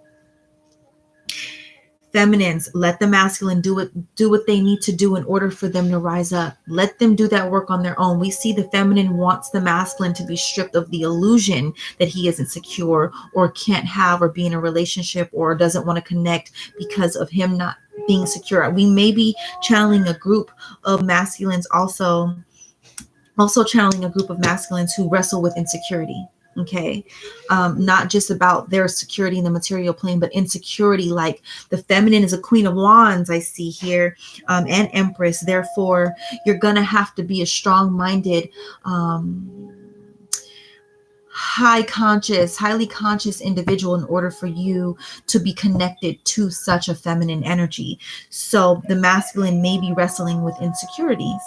[SPEAKER 1] Feminines, let the masculine do what they need to do in order for them to rise up. Let them do that work on their own. We see the feminine wants the masculine to be stripped of the illusion that he isn't secure or can't have or be in a relationship or doesn't want to connect because of him not being secure. We may be channeling a group of masculines, also channeling a group of masculines who wrestle with insecurity. Okay, not just about their security in the material plane, but insecurity. Like the feminine is a queen of wands, I see here, and empress. Therefore, you're gonna have to be a strong-minded, highly conscious individual in order for you to be connected to such a feminine energy. So the masculine may be wrestling with insecurities.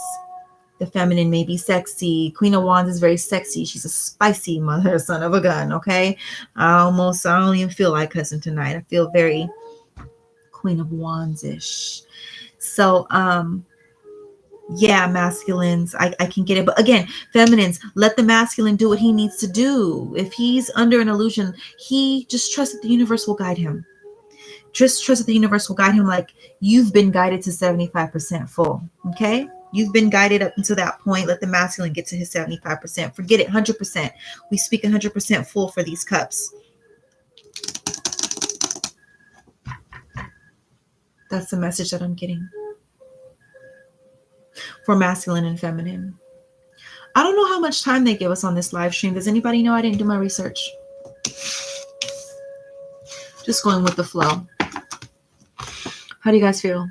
[SPEAKER 1] The feminine may be sexy. Queen of Wands is very sexy. She's a spicy mother, son of a gun. Okay. I don't even feel like cussing tonight. I feel very Queen of Wands-ish. So, yeah, masculines, I can get it. But again, feminines, let the masculine do what he needs to do. If he's under an illusion, he just trusts that the universe will guide him. Just trust that the universe will guide him, like you've been guided to 75% full. Okay. You've been guided up until that point. Let the masculine get to his 75%. Forget it, 100%. We speak 100% full for these cups. That's the message that I'm getting for masculine and feminine. I don't know how much time they give us on this live stream. Does anybody know? I didn't do my research. Just going with the flow. How do you guys feel?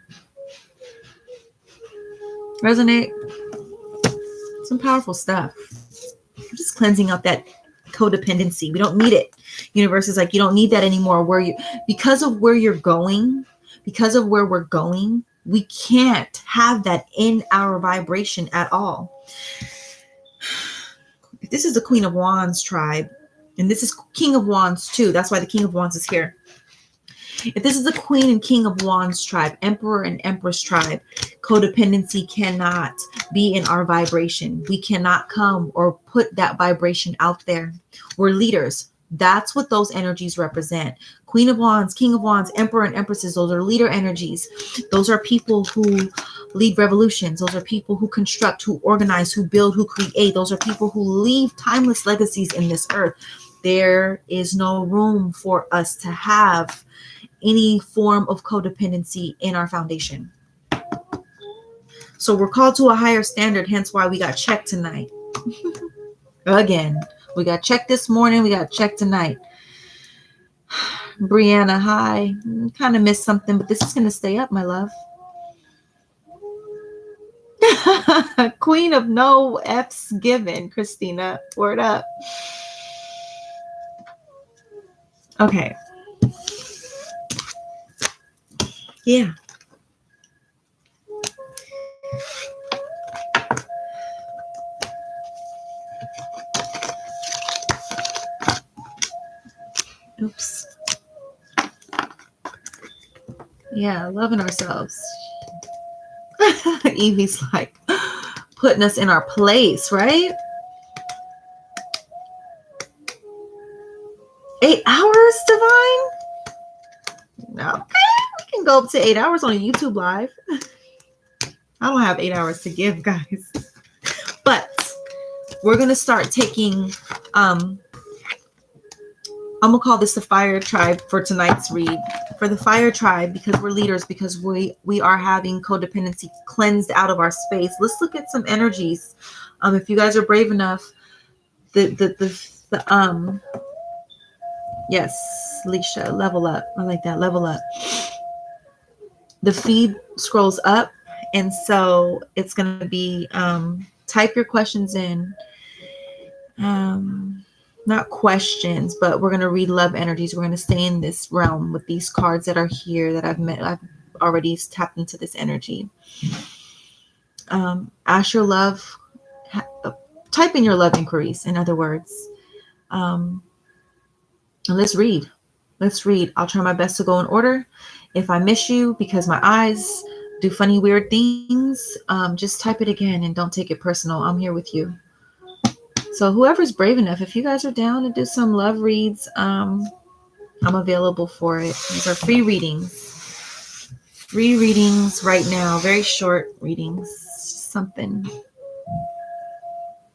[SPEAKER 1] Resonate? Some powerful stuff. I'm just cleansing out that codependency. We don't need it. Universe is like, you don't need that anymore. Because of where you're going, because of where we're going, we can't have that in our vibration at all. If this is the Queen of Wands tribe, and this is King of Wands too. That's why the King of Wands is here. If this is the Queen and King of Wands tribe, Emperor and Empress tribe, codependency cannot be in our vibration. We cannot come or put that vibration out there. We're leaders. That's what those energies represent. Queen of Wands, King of Wands, Emperor and Empresses, those are leader energies. Those are people who lead revolutions. Those are people who construct, who organize, who build, who create. Those are people who leave timeless legacies in this earth. There is no room for us to have any form of codependency in our foundation. So we're called to a higher standard, hence why we got checked tonight. Again, we got checked this morning, we got checked tonight. Brianna, hi. Kind of missed something, but this is going to stay up, my love. Queen of no F's given, Christina. Word up. Okay. Yeah. Oops. Yeah, loving ourselves. Evie's like putting us in our place, right? 8 hours, Divine? Okay, we can go up to 8 hours on a YouTube live. I don't have 8 hours to give, guys. But we're going to start taking, I'm going to call this the fire tribe for tonight's read. For the fire tribe, because we're leaders, because we are having codependency cleansed out of our space. Let's look at some energies. If you guys are brave enough, yes, Leisha, level up. I like that, level up. The feed scrolls up, and so it's going to be type your questions in. Not questions, but we're going to read love energies. We're going to stay in this realm with these cards that are here that I've already tapped into this energy. Ask your love, type in your love inquiries, in other words. And let's read. I'll try my best to go in order. If I miss you because my eyes do funny, weird things, just type it again and don't take it personal. I'm here with you. So whoever's brave enough, if you guys are down to do some love reads, I'm available for it. These are free readings. Free readings right now. Very short readings. Something.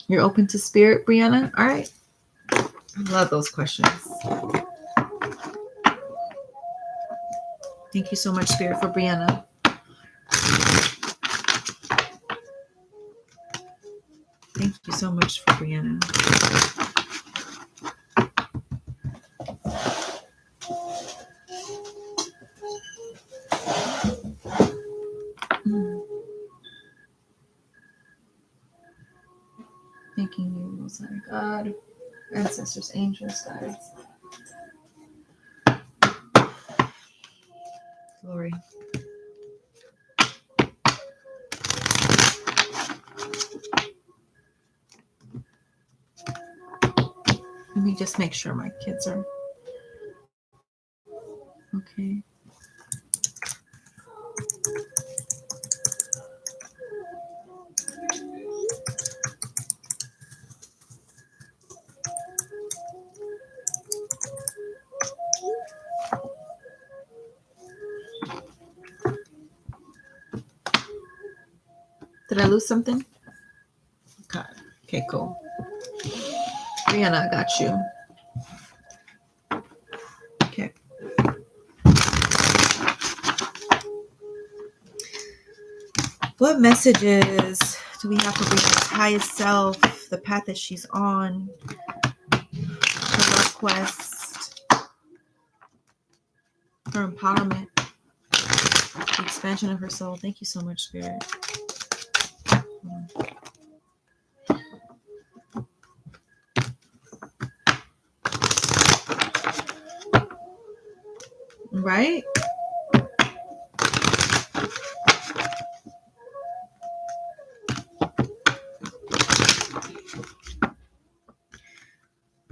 [SPEAKER 1] You're open to spirit, Brianna? All right. I love those questions. Thank you so much, Spirit, for Brianna. Thank you so much for Brianna. Thanking you, Most High God, ancestors, angels, guides. Glory. Let me just make sure my kids are okay. Did I lose something? Okay, cool. Brianna, I got you. Okay. What messages do we have for Brianna's highest self, the path that she's on, her love quest, her empowerment, the expansion of her soul? Thank you so much, Spirit. Right?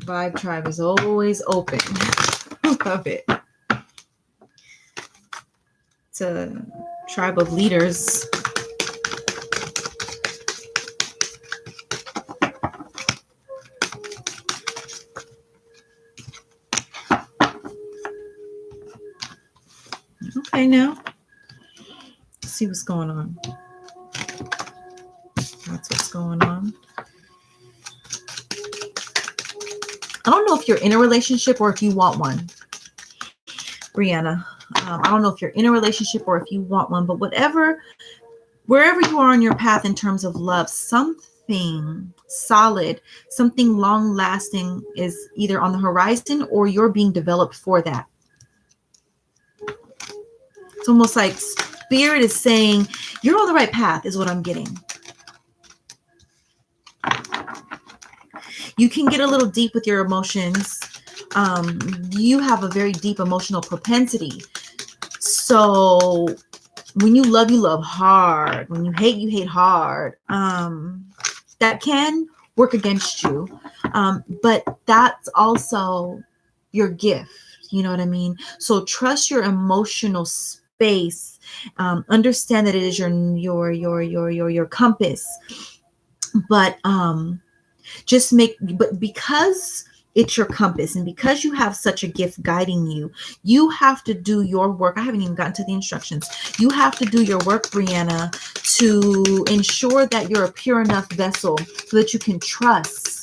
[SPEAKER 1] Vibe Tribe is always open. Love it. It's a tribe of leaders. Okay, now let's see what's going on. That's what's going on. I don't know if you're in a relationship or if you want one, Brianna. I don't know if you're in a relationship or if you want one, but wherever you are on your path in terms of love, something solid, something long lasting is either on the horizon or you're being developed for that. It's almost like Spirit is saying you're on the right path is what I'm getting. You can get a little deep with your emotions. You have a very deep emotional propensity. So when you love hard. When you hate hard. That can work against you. But that's also your gift. You know what I mean? So trust your emotional space. Understand that it is your compass. But because It's your compass. And because you have such a gift guiding you, you have to do your work. I haven't even gotten to the instructions. You have to do your work, Brianna, to ensure that you're a pure enough vessel so that you can trust,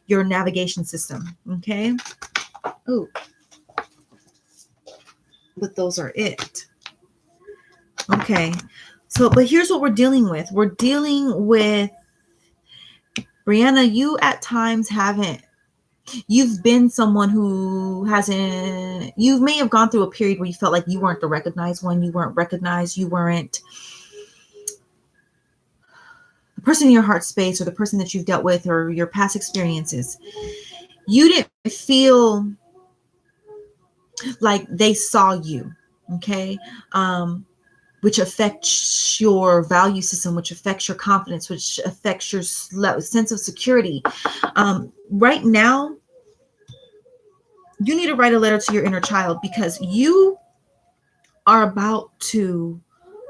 [SPEAKER 1] your navigation system. Okay. Oh, but those are it. Okay. So, but here's what we're dealing with. We're dealing with, Brianna, you at times you've been someone who hasn't, you may have gone through a period where you felt like you weren't the recognized one. You weren't recognized. You weren't the person in your heart space, or the person that you've dealt with, or your past experiences. You didn't feel like they saw you. Okay. Which affects your value system, which affects your confidence, which affects your sense of security. Right now, you need to write a letter to your inner child, because you are about to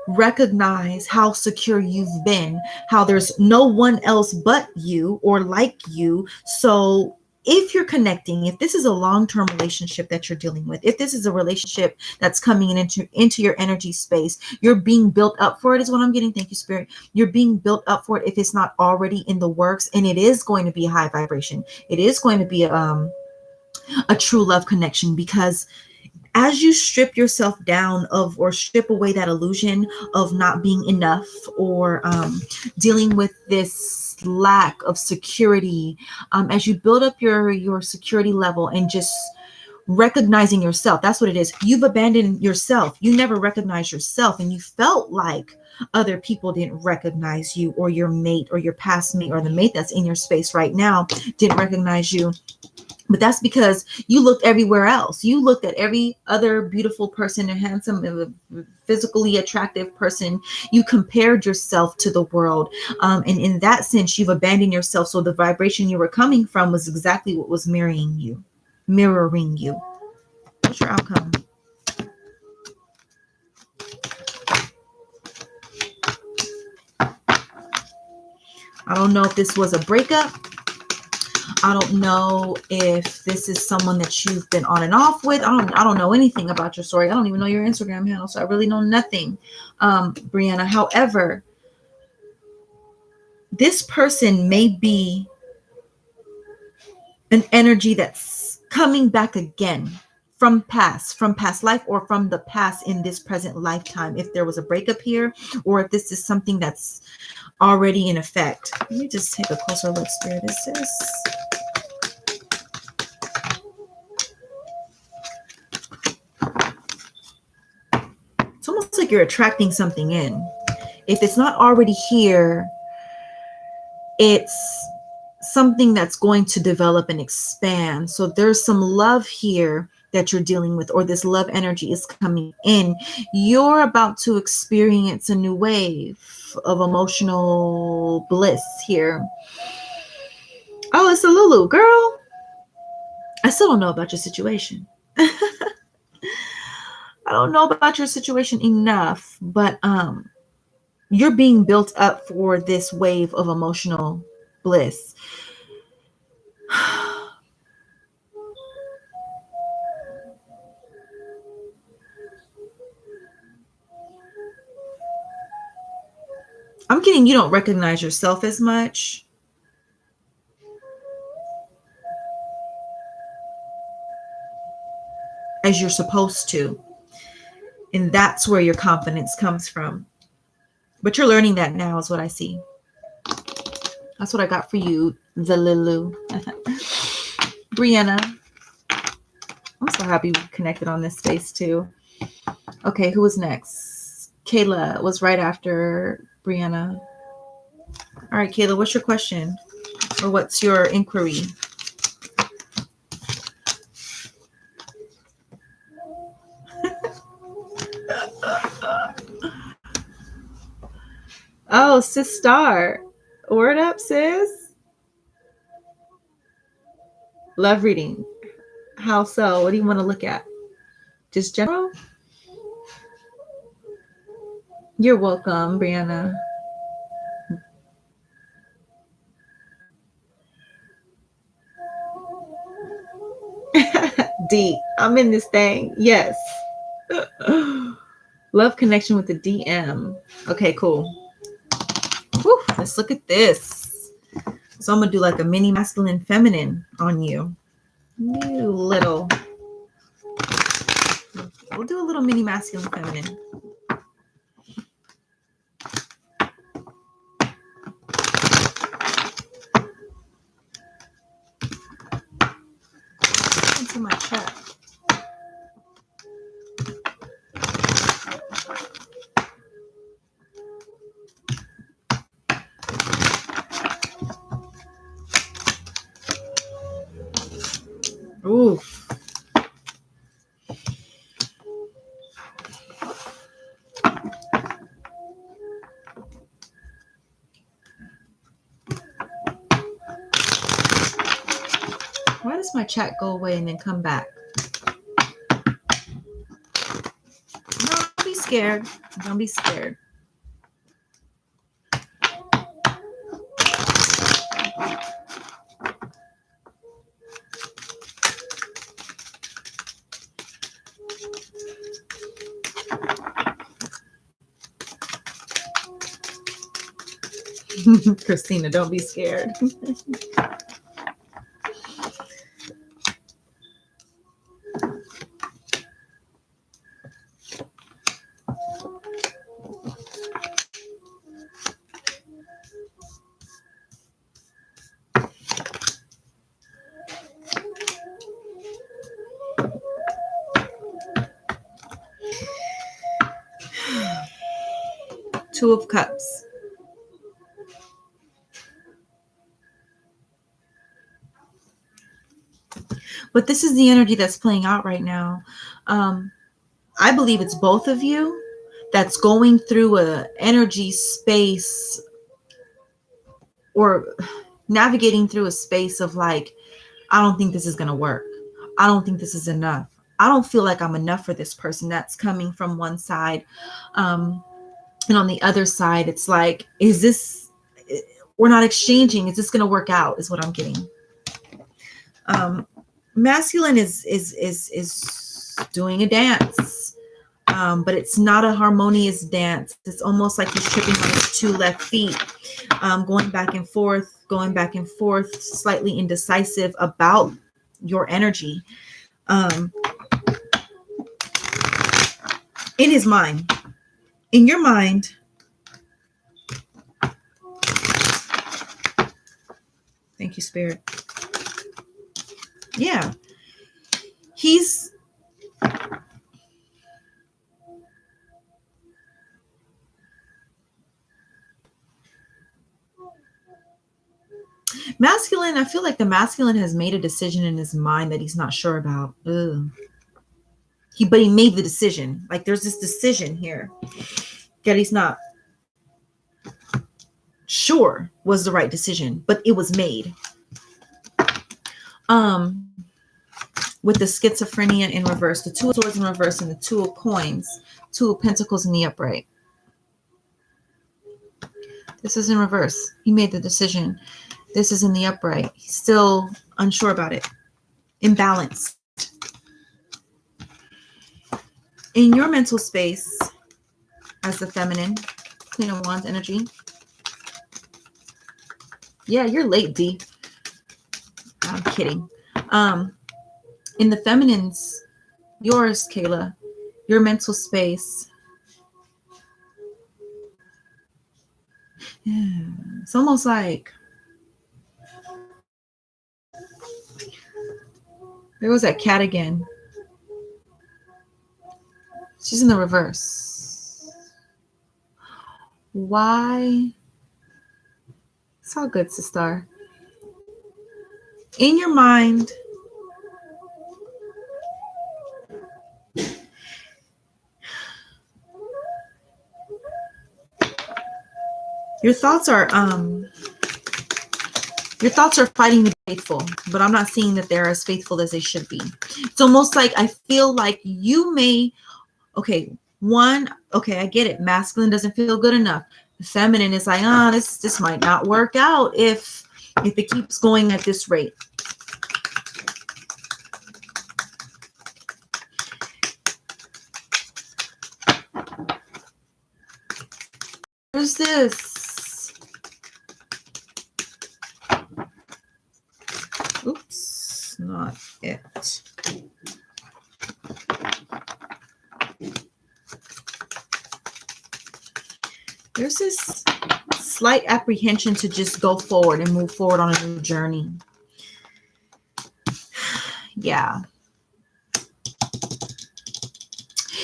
[SPEAKER 1] recognize how secure you've been, how there's no one else but you or like you. So if you're connecting, if this is a long-term relationship that you're dealing with, if this is a relationship that's coming into your energy space, you're being built up for it, is what I'm getting. Thank you, Spirit. You're being built up for it if it's not already in the works, and it is going to be a high vibration. It is going to be a true love connection, because as you strip yourself down of, or strip away that illusion of not being enough, or dealing with this lack of security, as you build up your security level and just recognizing yourself, that's what it is. You've abandoned yourself. You never recognized yourself, and you felt like other people didn't recognize you, or your mate, or your past mate, or the mate that's in your space right now didn't recognize you. But that's because you looked everywhere else. You looked at every other beautiful person, a handsome, physically attractive person. You compared yourself to the world. And in that sense, you've abandoned yourself. So the vibration you were coming from was exactly what was mirroring you. What's your outcome? I don't know if this was a breakup. I don't know if this is someone that you've been on and off with. I don't know anything about your story. I don't even know your Instagram handle, so I really know nothing, Brianna. However, this person may be an energy that's coming back again from past life, or from the past in this present lifetime. If there was a breakup here, or if this is something that's already in effect. Let me just take a closer look, Spirit. Is this? It's almost like you're attracting something in. If it's not already here, it's something that's going to develop and expand. So there's some love here that you're dealing with, or this love energy is coming in. You're about to experience a new wave of emotional bliss here. Oh, it's a Lulu, girl. I still don't know about your situation. I don't know about your situation enough, but you're being built up for this wave of emotional bliss. I'm getting you don't recognize yourself as much. As you're supposed to. And that's where your confidence comes from. But you're learning that now, is what I see. That's what I got for you, the Lilu. Brianna. I'm so happy we connected on this space too. Okay, who was next? Kayla was right after Brianna. All right, Kayla, what's your question? Or what's your inquiry? Oh, Sis Star. Word up, sis. Love reading. How so? What do you want to look at? Just general? You're welcome, Brianna. deep. I'm in this thing. Yes. Love connection with the DM. Okay, cool. Whew, let's look at this. So I'm going to do like a mini masculine feminine on you. You little. We'll do a little mini masculine feminine. Into my chat. Ooh. Why does my chat go away and then come back? Don't be scared. Don't be scared. Christina, don't be scared. Two of Cups. But this is the energy that's playing out right now. I believe it's both of you that's going through a energy space or navigating through a space of like, I don't think this is going to work. I don't think this is enough. I don't feel like I'm enough for this person. That's coming from one side. And on the other side, it's like, is this, we're not exchanging. Is this going to work out is what I'm getting. Masculine is doing a dance, but it's not a harmonious dance. It's almost like he's tripping on his two left feet, going back and forth, slightly indecisive about your energy. In his mind, in your mind, thank you, Spirit. Yeah, he's masculine. I feel like the masculine has made a decision in his mind that he's not sure about. Ugh. But he made the decision. Like there's this decision here that he's not sure was the right decision, but it was made. With the schizophrenia in reverse, the Two of Swords in reverse, and the Two of Coins, Two of Pentacles in the upright. This is in reverse. He made the decision. This is in the upright. He's still unsure about it. Imbalanced. In your mental space, as the feminine, Queen of Wands energy. Yeah, you're late, D. I'm kidding. In the feminines, yours, Kayla, your mental space. Yeah, it's almost like there was that cat again. She's in the reverse. Why? It's all good, sister. In your mind, your thoughts are fighting to be faithful, but I'm not seeing that they're as faithful as they should be. It's almost like I feel like you may, I get it. Masculine doesn't feel good enough. The feminine is like, this might not work out if it keeps going at this rate. is this? Oops, not it. There's this slight apprehension to just go forward and move forward on a new journey. Yeah.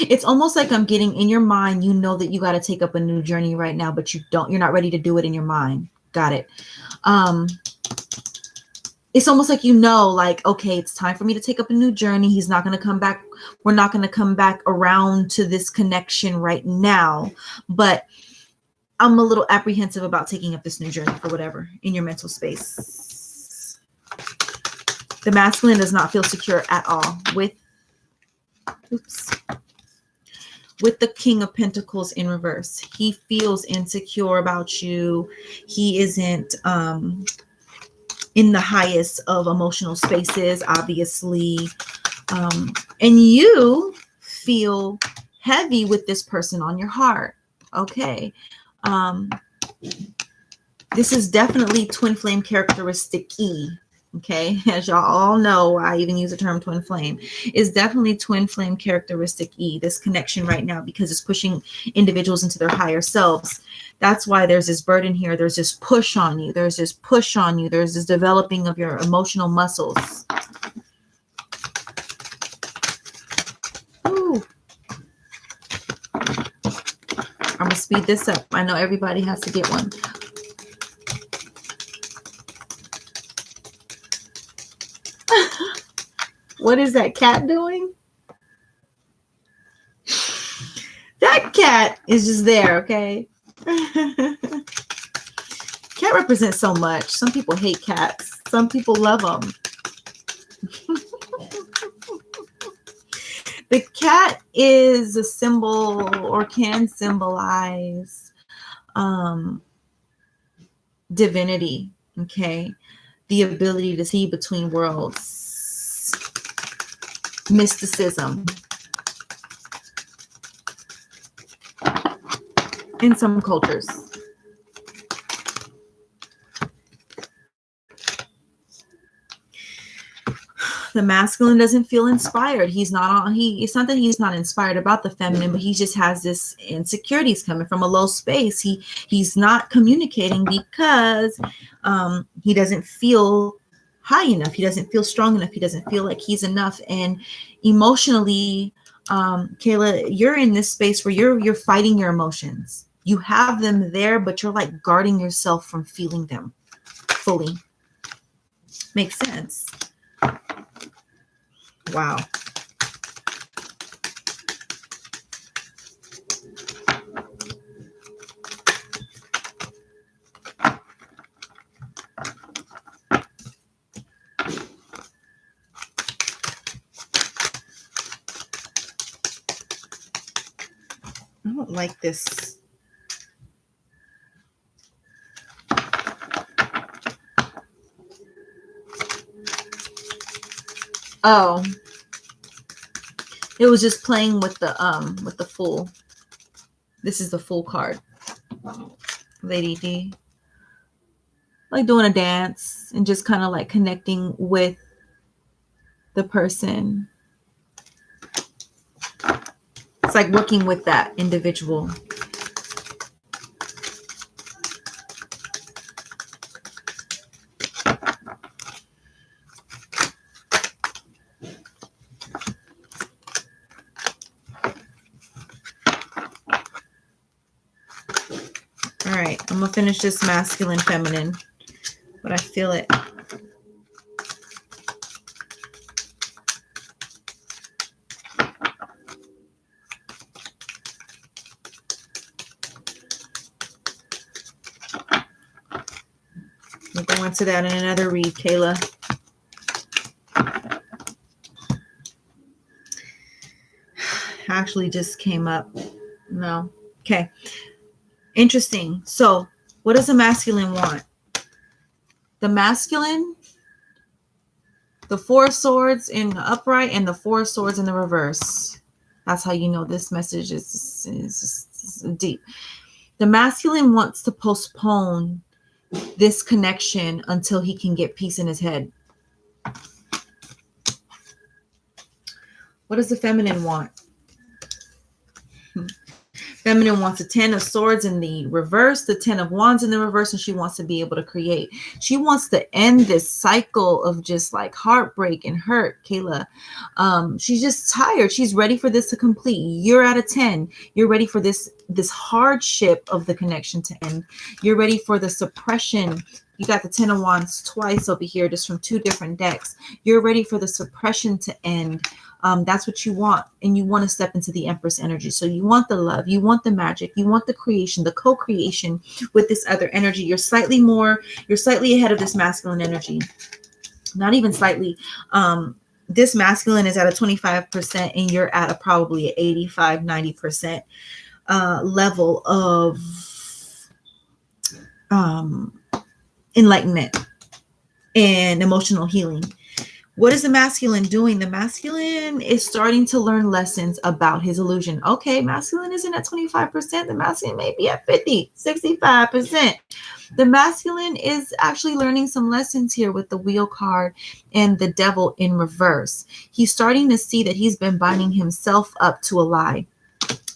[SPEAKER 1] It's almost like I'm getting in your mind, you know that you got to take up a new journey right now, but you're not ready to do it in your mind. Got it. It's almost like, like, okay, it's time for me to take up a new journey. He's not going to come back. We're not going to come back around to this connection right now, but I'm a little apprehensive about taking up this new journey for whatever in your mental space. The masculine does not feel secure at all with the King of Pentacles in reverse. He feels insecure about you. He isn't in the highest of emotional spaces, obviously. And you feel heavy with this person on your heart. Okay. This is definitely twin flame characteristic E. Okay, as y'all all know, I even use the term twin flame. Is definitely twin flame characteristic E, this connection right now, because it's pushing individuals into their higher selves. That's why there's this burden here. There's this push on you. There's this push on you. There's this developing of your emotional muscles. Ooh. I'm going to speed this up. I know everybody has to get one. What is that cat doing? That cat is just there, okay? Cat represents so much. Some people hate cats. Some people love them. The cat is a symbol or can symbolize divinity, okay? The ability to see between worlds. Mysticism in some cultures. The masculine doesn't feel inspired. It's not that he's not inspired about the feminine, but he just has this insecurities coming from a low space. He's not communicating because he doesn't feel high enough. He doesn't feel strong enough. He doesn't feel like he's enough. And emotionally, Kayla, you're in this space where you're fighting your emotions. You have them there, but you're like guarding yourself from feeling them fully. Makes sense. Wow. I don't like this. Oh, it was just playing with the Fool. This is the Fool card. Lady D. Like doing a dance and just kind of like connecting with the person. It's like working with that individual. All right, I'm gonna finish this masculine, feminine, but I feel it. We'll go into that in another read, Kayla. Actually just came up. No. Okay. Interesting. So what does the masculine want? The masculine, the Four of Swords in the upright and the Four of Swords in the reverse. That's how you know this message is deep. The masculine wants to postpone this connection until he can get peace in his head. What does the feminine want? Feminine wants a 10 of swords in the reverse, the 10 of wands in the reverse, and she wants to be able to create. She wants to end this cycle of just like heartbreak and hurt, Kayla. She's just tired. She's ready for this to complete. You're at a 10. You're ready for this hardship of the connection to end. You're ready for the suppression. You got the 10 of wands twice over here, just from two different decks. You're ready for the suppression to end. That's what you want. And you want to step into the Empress energy. So you want the love, you want the magic, you want the creation, the co-creation with this other energy. You're slightly ahead of this masculine energy. Not even slightly. This masculine is at a 25% and you're at a probably 85, 90% level of enlightenment and emotional healing. What is the masculine doing? The masculine is starting to learn lessons about his illusion. Okay, masculine isn't at 25%. The masculine may be at 50, 65%. The masculine is actually learning some lessons here with the wheel card and the devil in reverse. He's starting to see that he's been binding himself up to a lie,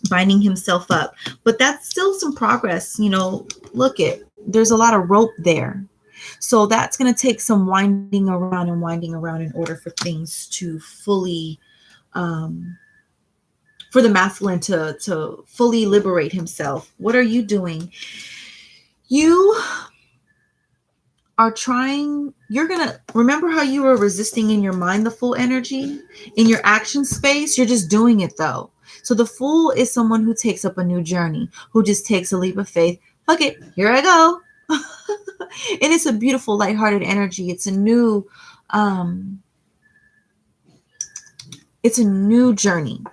[SPEAKER 1] binding himself up. But that's still some progress. You know, look there's a lot of rope there. So that's going to take some winding around in order for things to fully, for the masculine to fully liberate himself. What are you doing? You are trying, you're going to remember how you were resisting in your mind the full energy in your action space. You're just doing it though. So the fool is someone who takes up a new journey, who just takes a leap of faith. Fuck it, here I go. And it's a beautiful, lighthearted energy. It's a new journey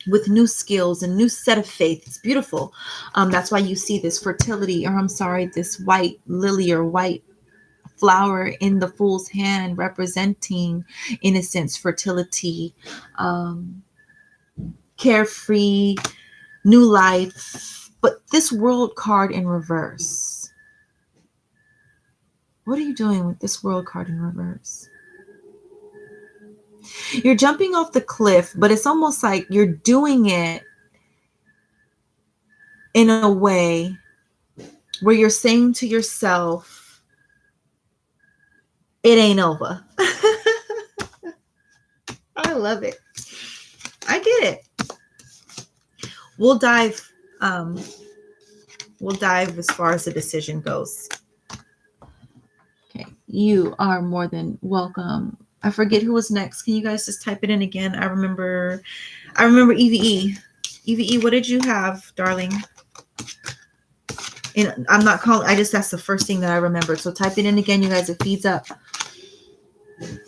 [SPEAKER 1] with new skills and new set of faith. It's beautiful. That's why you see this fertility, or this white lily or white flower in the fool's hand, representing innocence, fertility, carefree, new life. But this world card in reverse. What are you doing with this world card in reverse? You're jumping off the cliff, but it's almost like you're doing it in a way where you're saying to yourself, it ain't over. I love it. I get it. We'll dive as far as the decision goes. Okay, you are more than welcome. I forget who was next. Can you guys just type it in again? I remember EVE. EVE, what did you have, darling? And I'm not calling, that's the first thing that I remembered. So type it in again, you guys. It feeds up.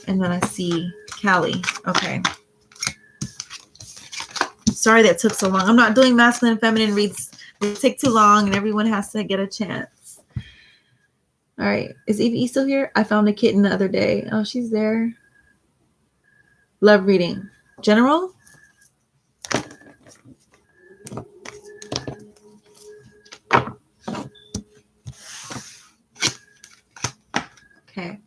[SPEAKER 1] And then I see Callie. Okay. Sorry that took so long. I'm not doing masculine and feminine reads. They take too long and everyone has to get a chance. All right. Is Evie still here? I found a kitten the other day. Oh, she's there. Love reading. General? Okay.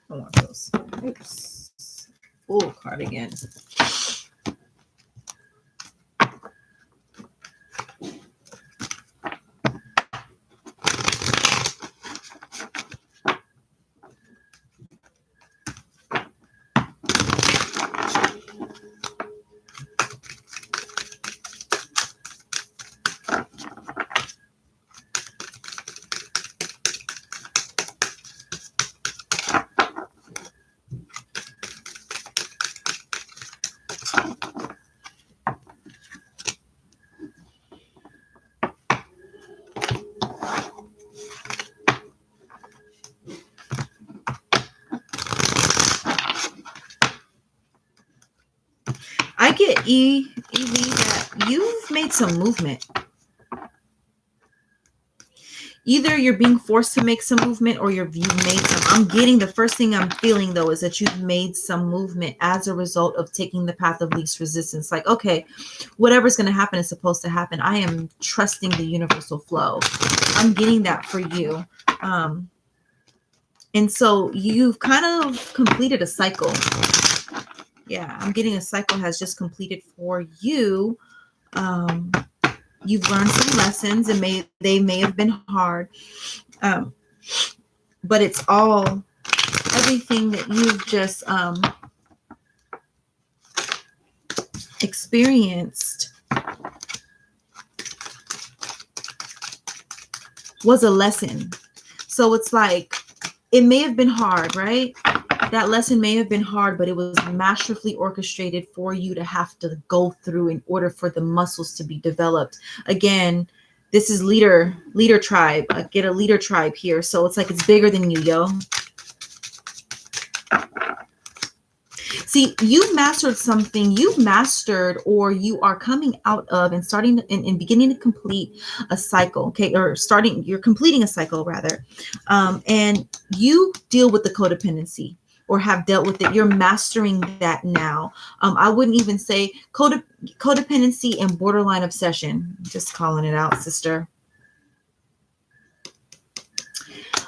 [SPEAKER 1] I want those. Oops. Full card again. I get EV, that you've made some movement. Either you're being forced to make some movement or you've made some. I'm getting, the first thing I'm feeling though is that you've made some movement as a result of taking the path of least resistance. Like, okay, whatever's going to happen is supposed to happen. I am trusting the universal flow. I'm getting that for you. And so you've kind of completed a cycle. Yeah, I'm getting a cycle has just completed for you. You've learned some lessons, and they may have been hard, but it's all, everything that you've just experienced was a lesson. So it's like, it may have been hard, right? That lesson may have been hard, but it was masterfully orchestrated for you to have to go through in order for the muscles to be developed. Again, this is leader tribe. I get a leader tribe here. So it's like, it's bigger than you, yo. See, you've mastered something. You've mastered, or you are coming out of and starting and beginning to complete a cycle. Okay. Or you're completing a cycle rather. And you deal with the codependency, or have dealt with it. You're mastering that now. I wouldn't even say codependency and borderline obsession. Just calling it out, sister.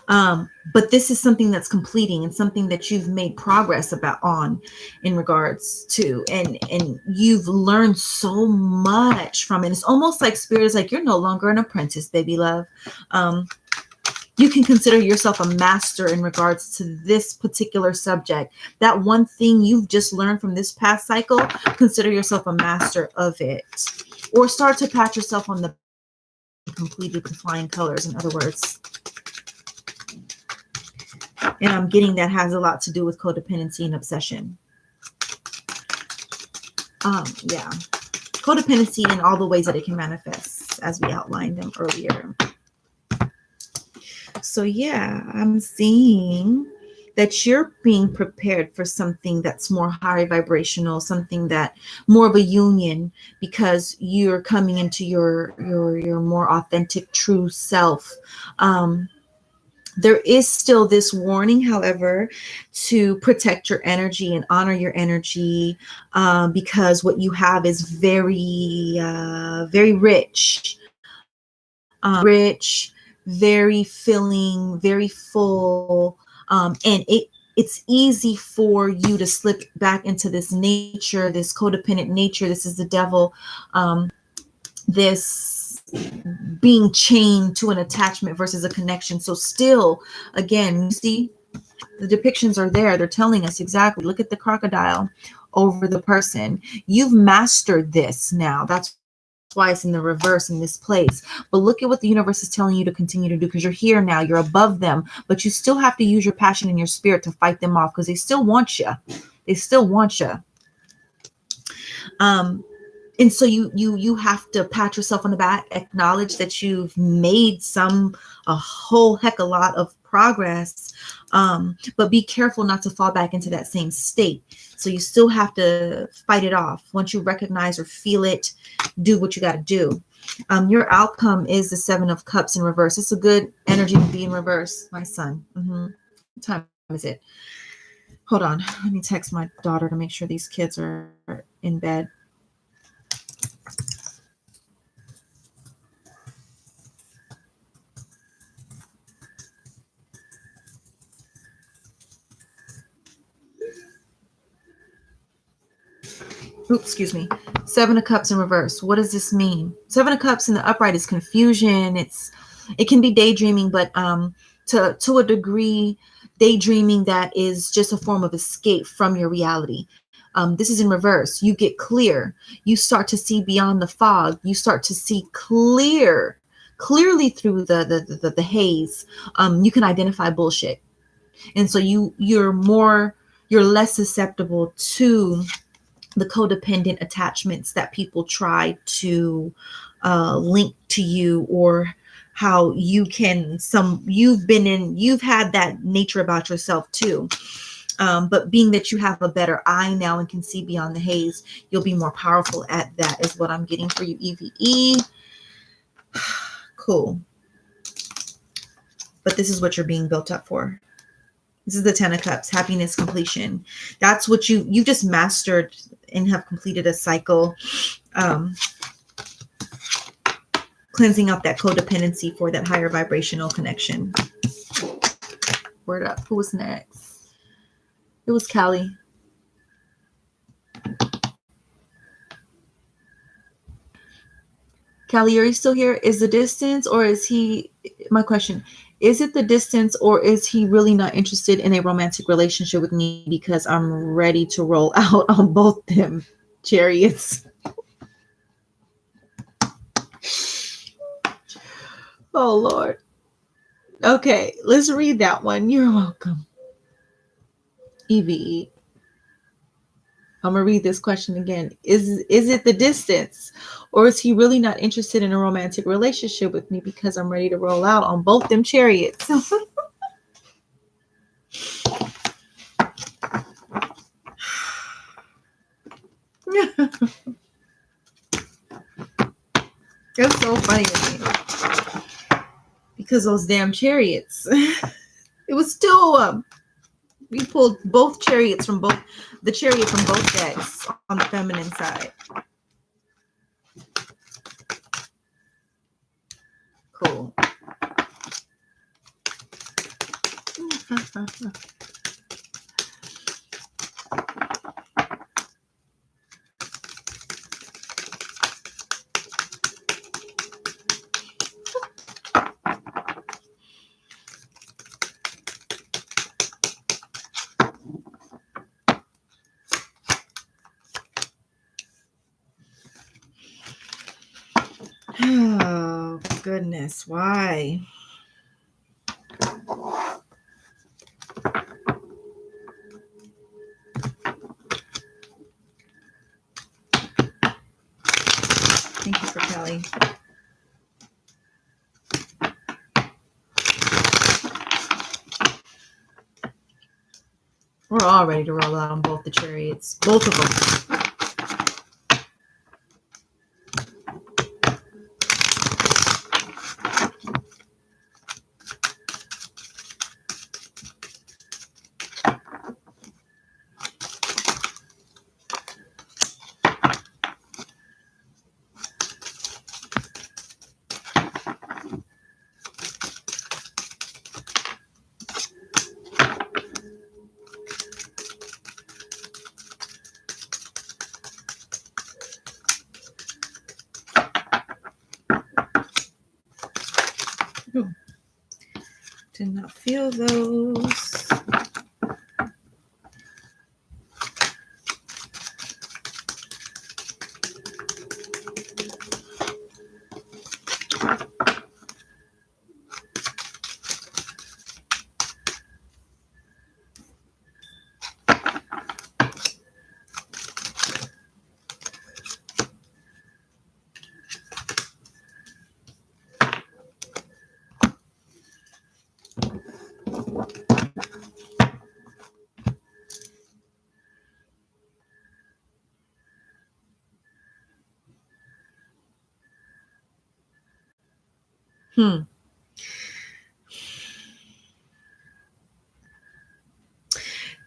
[SPEAKER 1] But this is something that's completing, and something that you've made progress in regards to, and you've learned so much from it. It's almost like spirit is like, you're no longer an apprentice, baby love. You can consider yourself a master in regards to this particular subject. That one thing you've just learned from this past cycle, consider yourself a master of it, or start to pat yourself on the completed with flying colors, in other words. And I'm getting that has a lot to do with codependency and obsession. Yeah. Codependency in all the ways that it can manifest, as we outlined them earlier. So yeah, I'm seeing that you're being prepared for something that's more high vibrational, something that more of a union, because you're coming into your more authentic, true self. There is still this warning, however, to protect your energy and honor your energy, because what you have is very, very rich, very filling, very full, and it's easy for you to slip back into this nature, this codependent nature. This is the devil. This being chained to an attachment versus a connection. So still, again, you see, the depictions are there. They're telling us exactly. Look at the crocodile over the person. You've mastered this now. That's why it's in the reverse in this place. But look at what the universe is telling you to continue to do, because you're here now. You're above them, but you still have to use your passion and your spirit to fight them off, because they still want you. They still want you. And so you have to pat yourself on the back, acknowledge that you've made a whole heck of a lot of progress, but be careful not to fall back into that same state. So you still have to fight it off. Once you recognize or feel it, do what you got to do. Your outcome is the 7 of Cups in reverse. It's a good energy to be in reverse, my son. What time is it? Hold on. Let me text my daughter to make sure these kids are in bed. Oops, excuse me. 7 of Cups in reverse. What does this mean? 7 of Cups in the upright is confusion. It can be daydreaming, but to a degree, daydreaming that is just a form of escape from your reality. This is in reverse. You get clear. You start to see beyond the fog. You start to see clearly through the haze. You can identify bullshit, and so you're less susceptible to the codependent attachments that people try to link to you, or how you've had that nature about yourself too. But being that you have a better eye now and can see beyond the haze, you'll be more powerful at that, is what I'm getting for you, EVE. Cool. But this is what you're being built up for. This is the 10 of Cups, happiness, completion. That's what you just mastered and have completed a cycle, cleansing up that codependency for that higher vibrational connection. Word up. Who was next? It was Callie. Callie, are you still here? Is the distance, or is he, my question, is it the distance, or is he really not interested in a romantic relationship with me because I'm ready to roll out on both them chariots? Oh, Lord. Okay, let's read that one. You're welcome. EVE. I'm going to read this question again. Is it the distance, or is he really not interested in a romantic relationship with me because I'm ready to roll out on both them chariots? It's so funny to me because those damn chariots. It was still we pulled both chariots from both the chariot from both decks on the feminine side. Cool. Oh, goodness. Why? Thank you for Kelly. We're all ready to roll out on both the chariots. Both of them. Ooh. Did not feel those.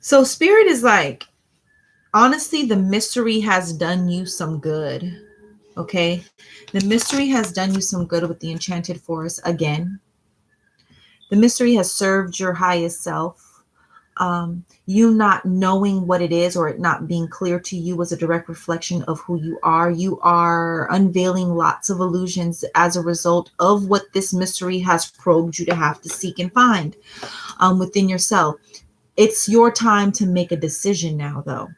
[SPEAKER 1] So Spirit is like, honestly, the mystery has done you some good. Okay. The mystery has done you some good with the Enchanted Forest again. The mystery has served your highest self. You not knowing what it is or it not being clear to you was a direct reflection of who you are. You are unveiling lots of illusions as a result of what this mystery has probed you to have to seek and find within yourself. It's your time to make a decision now, though.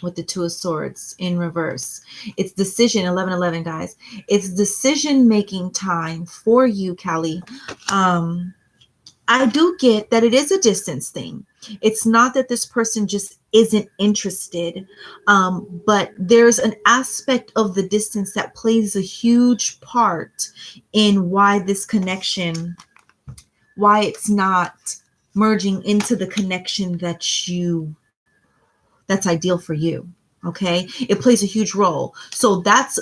[SPEAKER 1] With the Two of Swords in reverse, it's decision 1111, guys. It's decision making time for you, Callie. I do get that it is a distance thing. It's not that this person just isn't interested, but there's an aspect of the distance that plays a huge part in why this connection, why it's not merging into the connection that's ideal for you. Okay. It plays a huge role. So that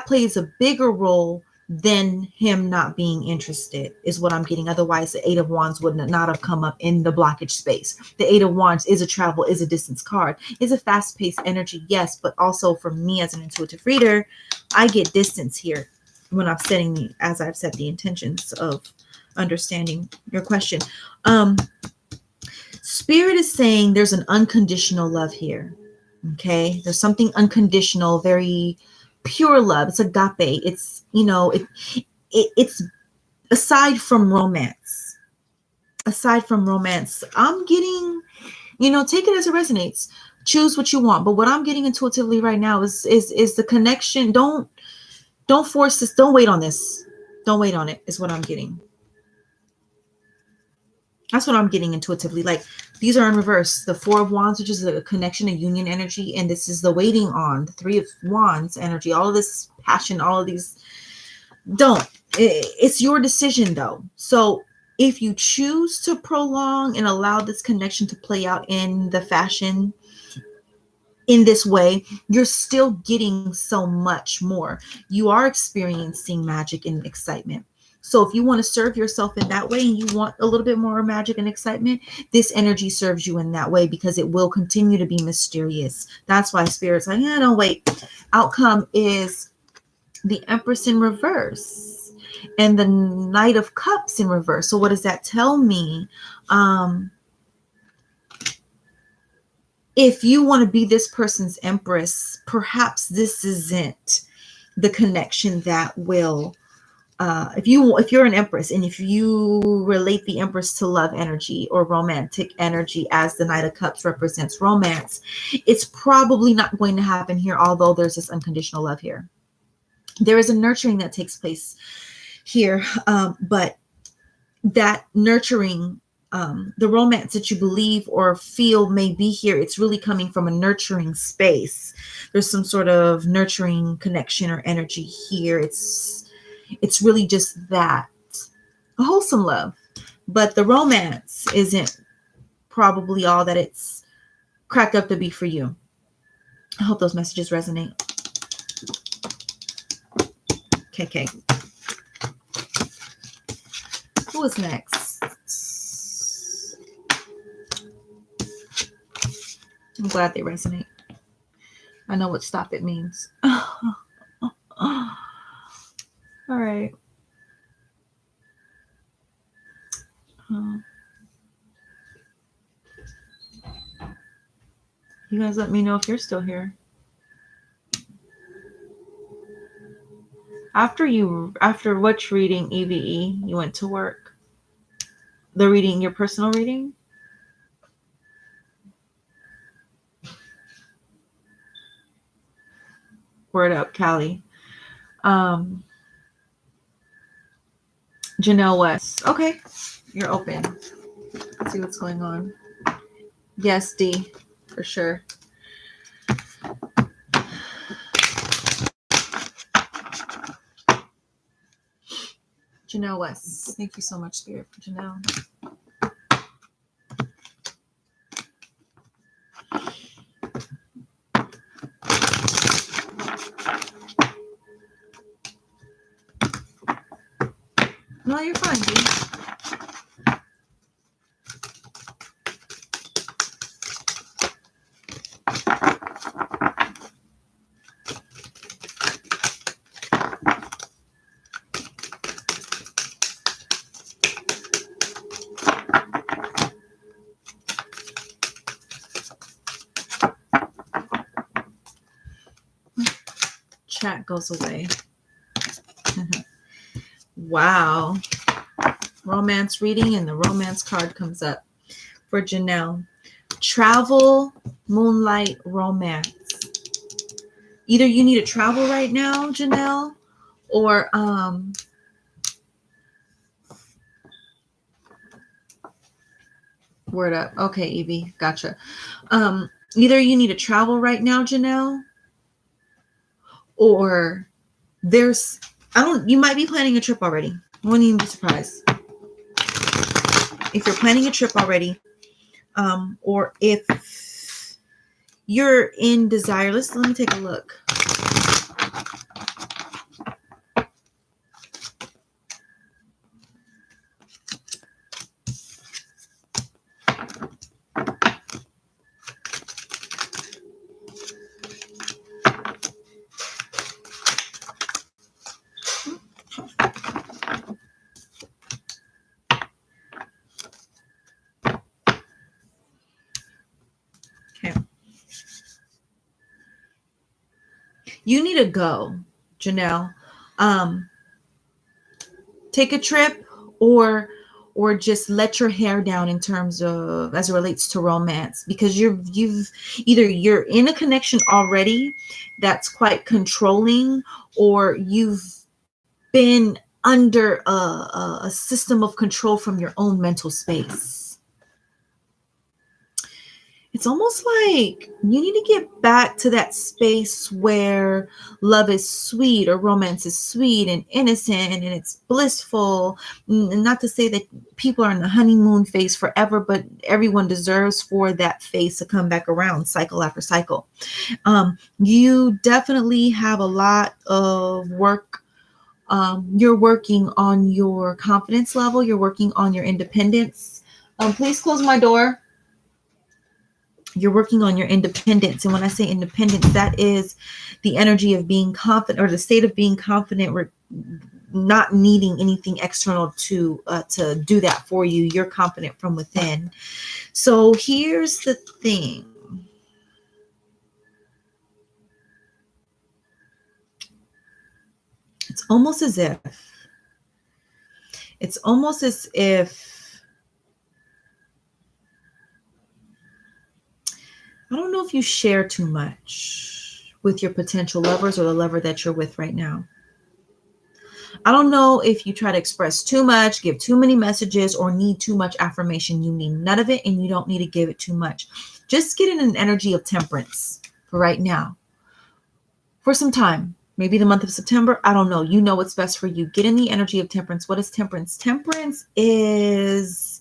[SPEAKER 1] plays a bigger role than him not being interested, is what I'm getting. Otherwise, the Eight of Wands would not have come up in the blockage space. The Eight of Wands is a travel, is a distance card, is a fast-paced energy, yes, but also for me as an intuitive reader, I get distance here when I'm as I've set the intentions of understanding your question. Spirit is saying there's an unconditional love here. Okay, there's something unconditional, very pure love. It's agape. It's, it's aside from romance. Aside from romance, I'm getting, take it as it resonates. Choose what you want. But what I'm getting intuitively right now is the connection. Don't force this. Don't wait on this. Don't wait on it, is what I'm getting. That's what I'm getting intuitively. Like, these are in reverse. The Four of Wands, which is a connection, a union energy. And this is the waiting on, the Three of Wands energy. All of this passion, all of these. It's your decision, though. So if you choose to prolong and allow this connection to play out in the fashion in this way, you're still getting so much more. You are experiencing magic and excitement. So if you want to serve yourself in that way and you want a little bit more magic and excitement, this energy serves you in that way, because it will continue to be mysterious. That's why Spirit's like, yeah, don't wait. Outcome is the Empress in reverse and the Knight of Cups in reverse. So what does that tell me? If you want to be this person's Empress, perhaps this isn't the connection that will, if you're an Empress, and if you relate the Empress to love energy or romantic energy, as the Knight of Cups represents romance, it's probably not going to happen here, although there's this unconditional love here. There is a nurturing that takes place here, but that nurturing, the romance that you believe or feel may be here, it's really coming from a nurturing space. There's some sort of nurturing connection or energy here. It's really just that, a wholesome love. But the romance isn't probably all that it's cracked up to be for you. I hope those messages resonate. KK. Who is next? I'm glad they resonate. I know what stop it means. All right. You guys let me know if you're still here. After which reading, EVE, you went to work? The reading, your personal reading? Word up, Callie. Janelle West. Okay, you're open. Let's see what's going on. Yes, D, for sure. Janelle West. Thank you so much, Spirit, for Janelle. No, you're fine, dude. Chat goes away. Wow. Romance reading, and the romance card comes up for Janelle. Travel, moonlight, romance. Either you need to travel right now, Janelle, or word up. Okay, Evie, gotcha. Either you need to travel right now, Janelle, or you might be planning a trip already. I wouldn't even be surprised. if you're planning a trip already, or if you're in desire, let me take a look. Okay. You need to go, Janelle. Take a trip, or just let your hair down in terms of as it relates to romance, because you've either you're in a connection already that's quite controlling, or you've been under a system of control from your own mental space. It's almost like you need to get back to that space where love is sweet, or romance is sweet and innocent and it's blissful. And not to say that people are in the honeymoon phase forever, but everyone deserves for that phase to come back around cycle after cycle. You definitely have a lot of work. You're working on your confidence level. You're working on your independence. Please close my door. You're working on your independence. And when I say independence, that is the energy of being confident, or the state of being confident, not needing anything external to do that for you. You're confident from within. So here's the thing. It's almost as if I don't know if you share too much with your potential lovers or the lover that you're with right now. I don't know if you try to express too much, give too many messages, or need too much affirmation. You need none of it, and you don't need to give it too much. Just get in an energy of temperance for right now, for some time, maybe the month of September. I don't know. You know what's best for you. Get in the energy of temperance. What is temperance? Temperance is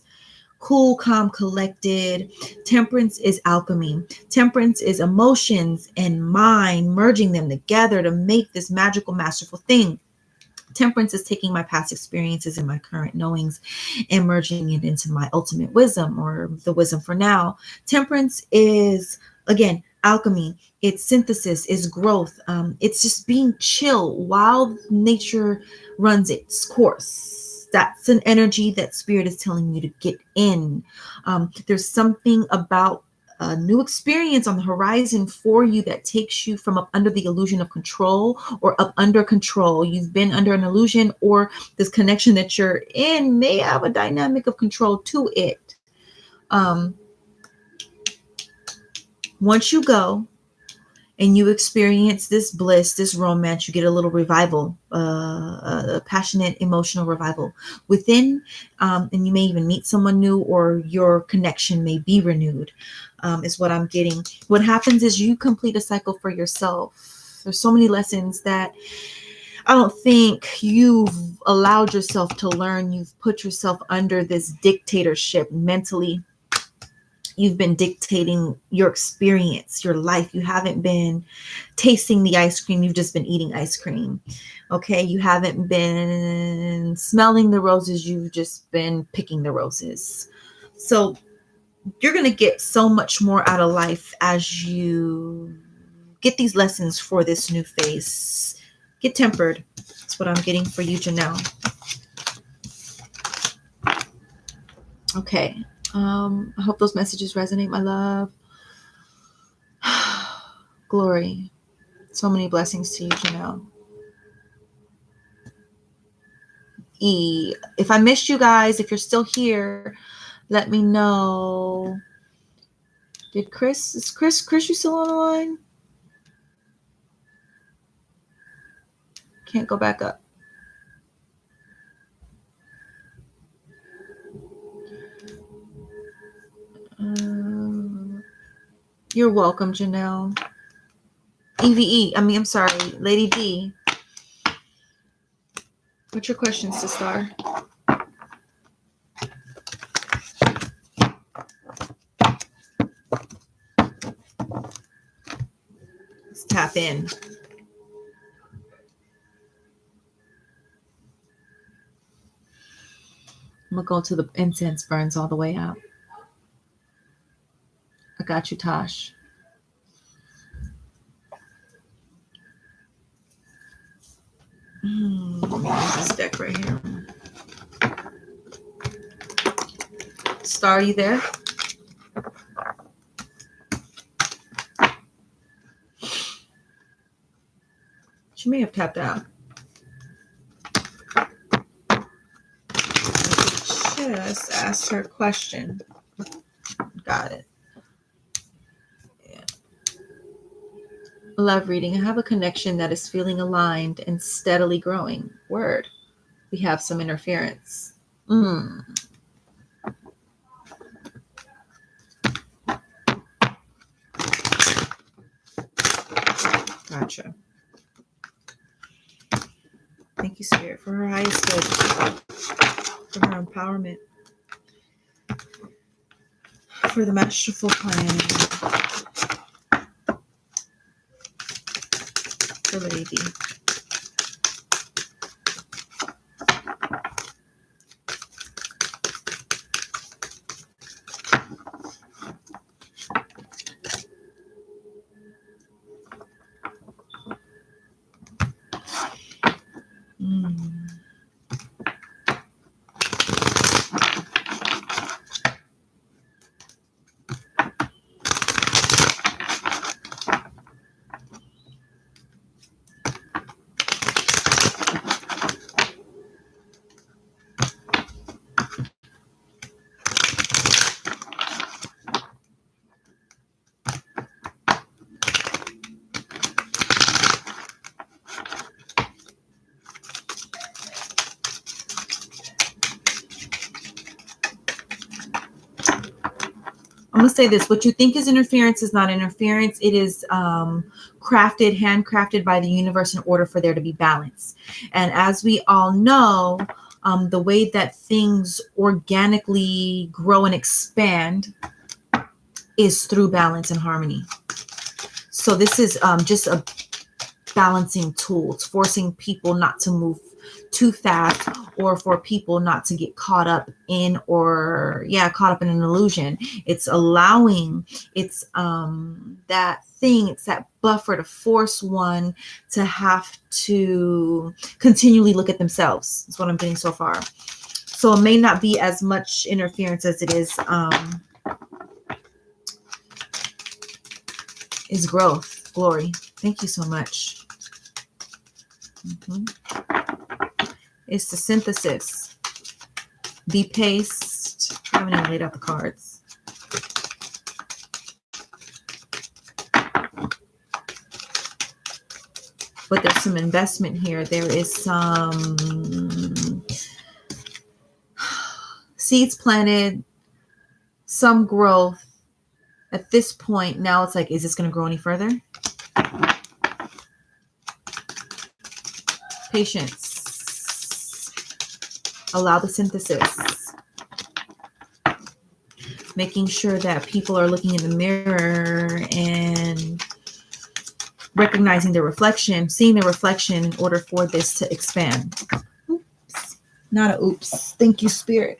[SPEAKER 1] cool, calm, collected. Temperance is alchemy. Temperance is emotions and mind, merging them together to make this magical, masterful thing. Temperance is taking my past experiences and my current knowings and merging it into my ultimate wisdom, or the wisdom for now. Temperance is, again, alchemy. It's synthesis, it's growth. It's just being chill while nature runs its course. That's an energy that spirit is telling you to get in. There's something about a new experience on the horizon for you that takes you from up under the illusion of control, or up under control. You've been under an illusion, or this connection that you're in may have a dynamic of control to it. Once you go and you experience this bliss, this romance, you get a little revival, a passionate, emotional revival within, and you may even meet someone new, or your connection may be renewed, is what I'm getting. What happens is you complete a cycle for yourself. There's so many lessons that I don't think you've allowed yourself to learn. You've put yourself under this dictatorship mentally. You've been dictating your experience, your life. You haven't been tasting the ice cream. You've just been eating ice cream. Okay. You haven't been smelling the roses. You've just been picking the roses. So you're going to get so much more out of life as you get these lessons for this new phase. Get tempered. That's what I'm getting for you, Janelle. Okay. I hope those messages resonate, my love. Glory. So many blessings to you, Janelle. If I missed you guys, if you're still here, let me know. Is Chris, you still on the line? Can't go back up. You're welcome, Janelle. EVE. I'm sorry, Lady D. What's your question, sister? tap in. I'm going to go to the incense burns all the way out. I got you, Tosh. Let me use this deck right here. Star, you there? She may have tapped out. Just asked her a question. Got it. Yeah. Love reading. I have a connection that is feeling aligned and steadily growing. Word. We have some interference. Gotcha. Thank you, Spirit, for her highest good, for her empowerment, for the masterful plan, for Lady. I'm going to say this. What you think is interference is not interference. It is handcrafted by the universe in order for there to be balance. And as we all know, the way that things organically grow and expand is through balance and harmony. So this is just a balancing tool. It's forcing people not to move too fast, or for people not to get caught up in an illusion. It's allowing, it's that thing, it's that buffer to force one to have to continually look at themselves. That's what I'm getting so far. So it may not be as much interference as it is growth. Glory. Thank you so much. It's the synthesis. Be paced. I haven't even laid out the cards. But there's some investment here. There is some seeds planted, some growth. At this point, now it's like, is this going to grow any further? Patience. Allow the synthesis. Making sure that people are looking in the mirror and recognizing their reflection, seeing their reflection in order for this to expand. Oops. Not a oops. Thank you, Spirit.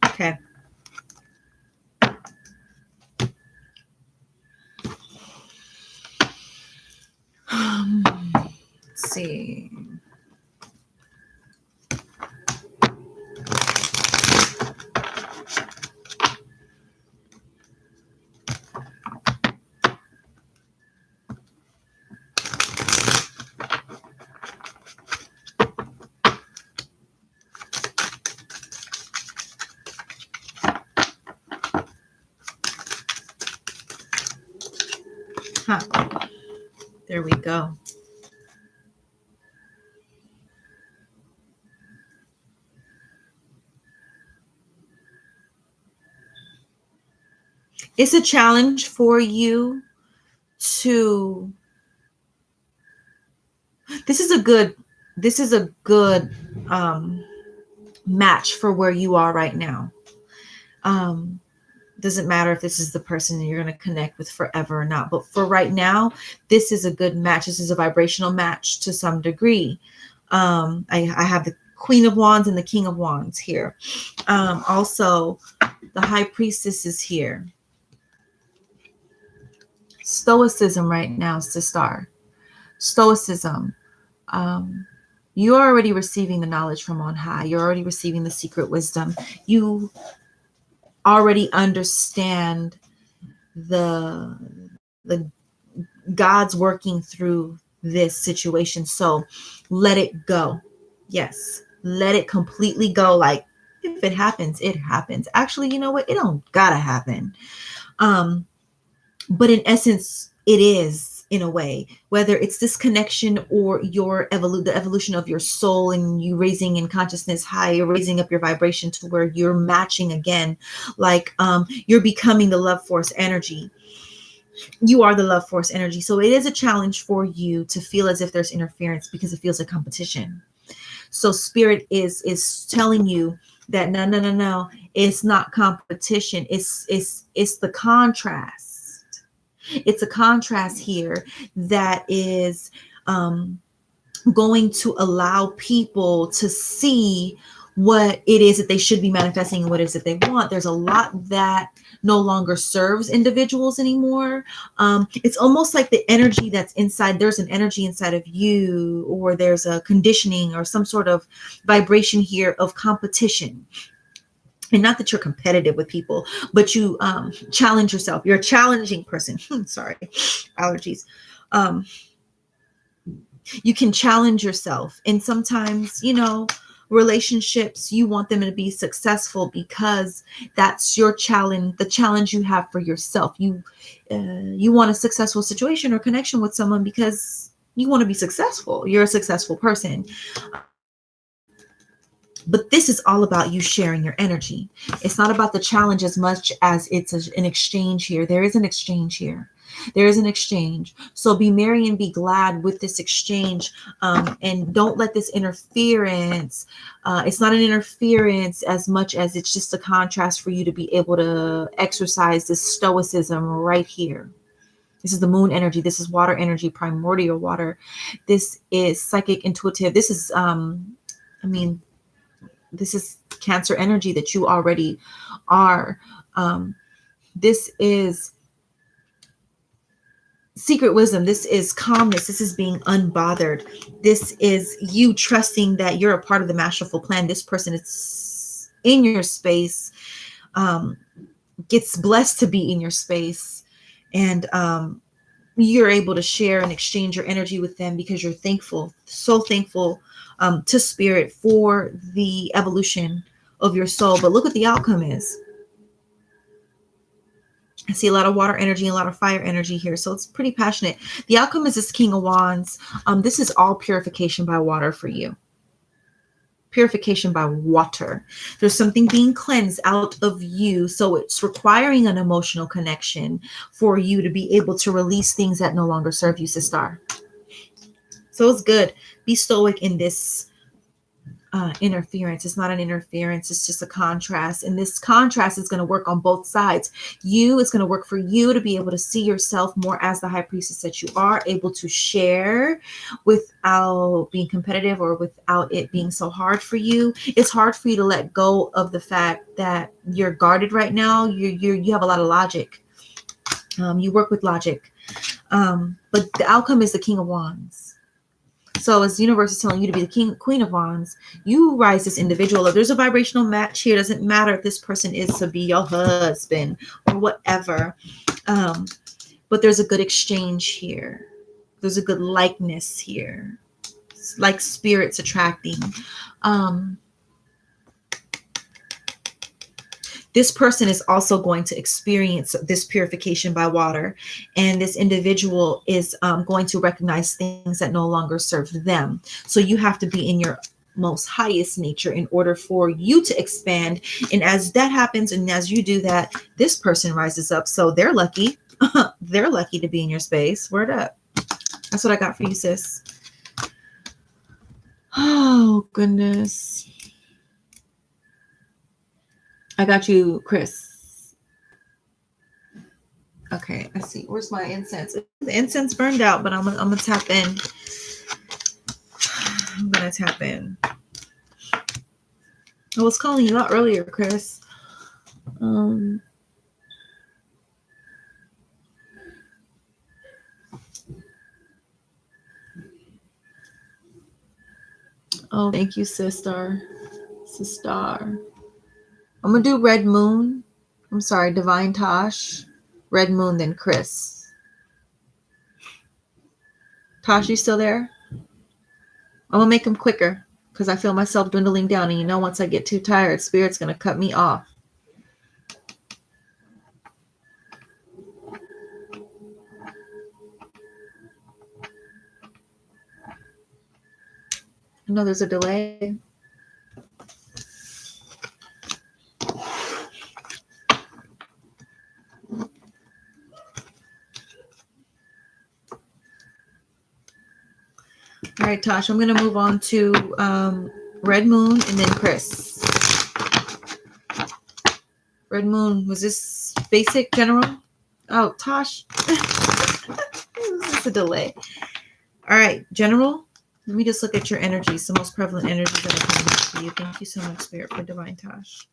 [SPEAKER 1] Okay. Let's see. There we go. It's a challenge for you to, this is a good, this is a good match for where you are right now. Doesn't matter if this is the person that you're going to connect with forever or not, but for right now, this is a good match. This is a vibrational match to some degree. I have the Queen of Wands and the King of Wands here. Also, the High Priestess is here. Stoicism right now, Sistar. Stoicism. You're already receiving the knowledge from on high. You're already receiving the secret wisdom. You already understand the God's working through this situation. So let it go. Yes, let it completely go. Like, if it happens, it happens. Actually, you know what? It don't gotta happen. But in essence, it is, in a way, whether it's this connection or your the evolution of your soul and you raising in consciousness higher, raising up your vibration to where you're matching again, like you're becoming the love force energy. You are the love force energy. So it is a challenge for you to feel as if there's interference because it feels like competition. So spirit is telling you that no, it's not competition. It's the contrast. It's a contrast here that is going to allow people to see what it is that they should be manifesting and what it is that they want. There's a lot that no longer serves individuals anymore. It's almost like the energy that's inside, there's an energy inside of you, or there's a conditioning or some sort of vibration here of competition. And not that you're competitive with people, but you challenge yourself. You're a challenging person. Sorry, allergies. You can challenge yourself. And sometimes, relationships, you want them to be successful because that's your challenge, the challenge you have for yourself. You want a successful situation or connection with someone because you want to be successful. You're a successful person. But this is all about you sharing your energy. It's not about the challenge as much as it's an exchange here. There is an exchange here. There is an exchange. So be merry and be glad with this exchange. And don't let this interference, it's not an interference as much as it's just a contrast for you to be able to exercise this stoicism right here. This is the moon energy. This is water energy, primordial water. This is psychic, intuitive. This is, this is Cancer energy that you already are. This is secret wisdom. This is calmness. This is being unbothered. This is you trusting that you're a part of the masterful plan. This person is in your space, gets blessed to be in your space. And you're able to share and exchange your energy with them because you're thankful, so thankful to spirit for the evolution of your soul. But look what the outcome is. I see a lot of water energy and a lot of fire energy here. So it's pretty passionate. The outcome is this King of Wands. This is all purification by water for you. Purification by water. There's something being cleansed out of you. So it's requiring an emotional connection for you to be able to release things that no longer serve you, Sistar. So it's good. Be stoic in this interference. It's not an interference. It's just a contrast. And this contrast is going to work on both sides. It's going to work for you to be able to see yourself more as the high priestess that you are, able to share without being competitive or without it being so hard for you. It's hard for you to let go of the fact that you're guarded right now. You have a lot of logic. You work with logic. But the outcome is the King of Wands. So as the universe is telling you to be the Queen of Wands, you rise this individual. If there's a vibrational match here, it doesn't matter if this person is to be your husband or whatever. But there's a good exchange here. There's a good likeness here. It's like spirits attracting. This person is also going to experience this purification by water, and this individual is going to recognize things that no longer serve them. So you have to be in your most highest nature in order for you to expand. And as that happens, and as you do that, this person rises up. So they're lucky. They're lucky to be in your space. Word up. That's what I got for you, sis. Oh, goodness. I got you, Chris. Okay, I see. Where's my incense? The incense burned out, but I'm gonna tap in. I'm gonna tap in. I was calling you out earlier, Chris. Oh, thank you, sister. Sister. I'm gonna do Red Moon. I'm sorry, Divine Tosh. Red Moon, then Chris. Tosh, you still there? I'm gonna make them quicker because I feel myself dwindling down, and you know, once I get too tired, Spirit's gonna cut me off. I know there's a delay. All right, Tosh, I'm going to move on to Red Moon and then Chris. Red Moon, was this basic, general? Oh, Tosh. This is a delay. All right, general. Let me just look at your energies, the most prevalent energies that are coming up for you. Thank you so much, Spirit, for Divine Tosh.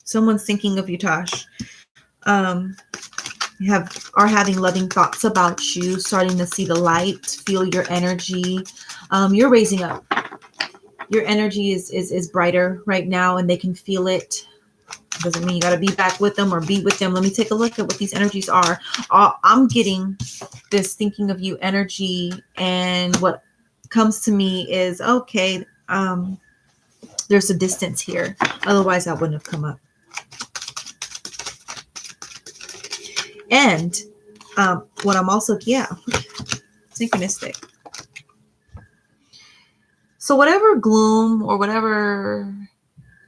[SPEAKER 1] Someone's thinking of you, Tosh. Are having loving thoughts about you, starting to see the light, feel your energy. You're raising up. Your energy is brighter right now, and they can feel it. Doesn't mean you got to be back with them or be with them. Let me take a look at what these energies are. I'm getting this thinking of you energy, and what comes to me is, okay, there's a distance here. Otherwise, I wouldn't have come up. And what I'm also, synchronistic. So whatever gloom or whatever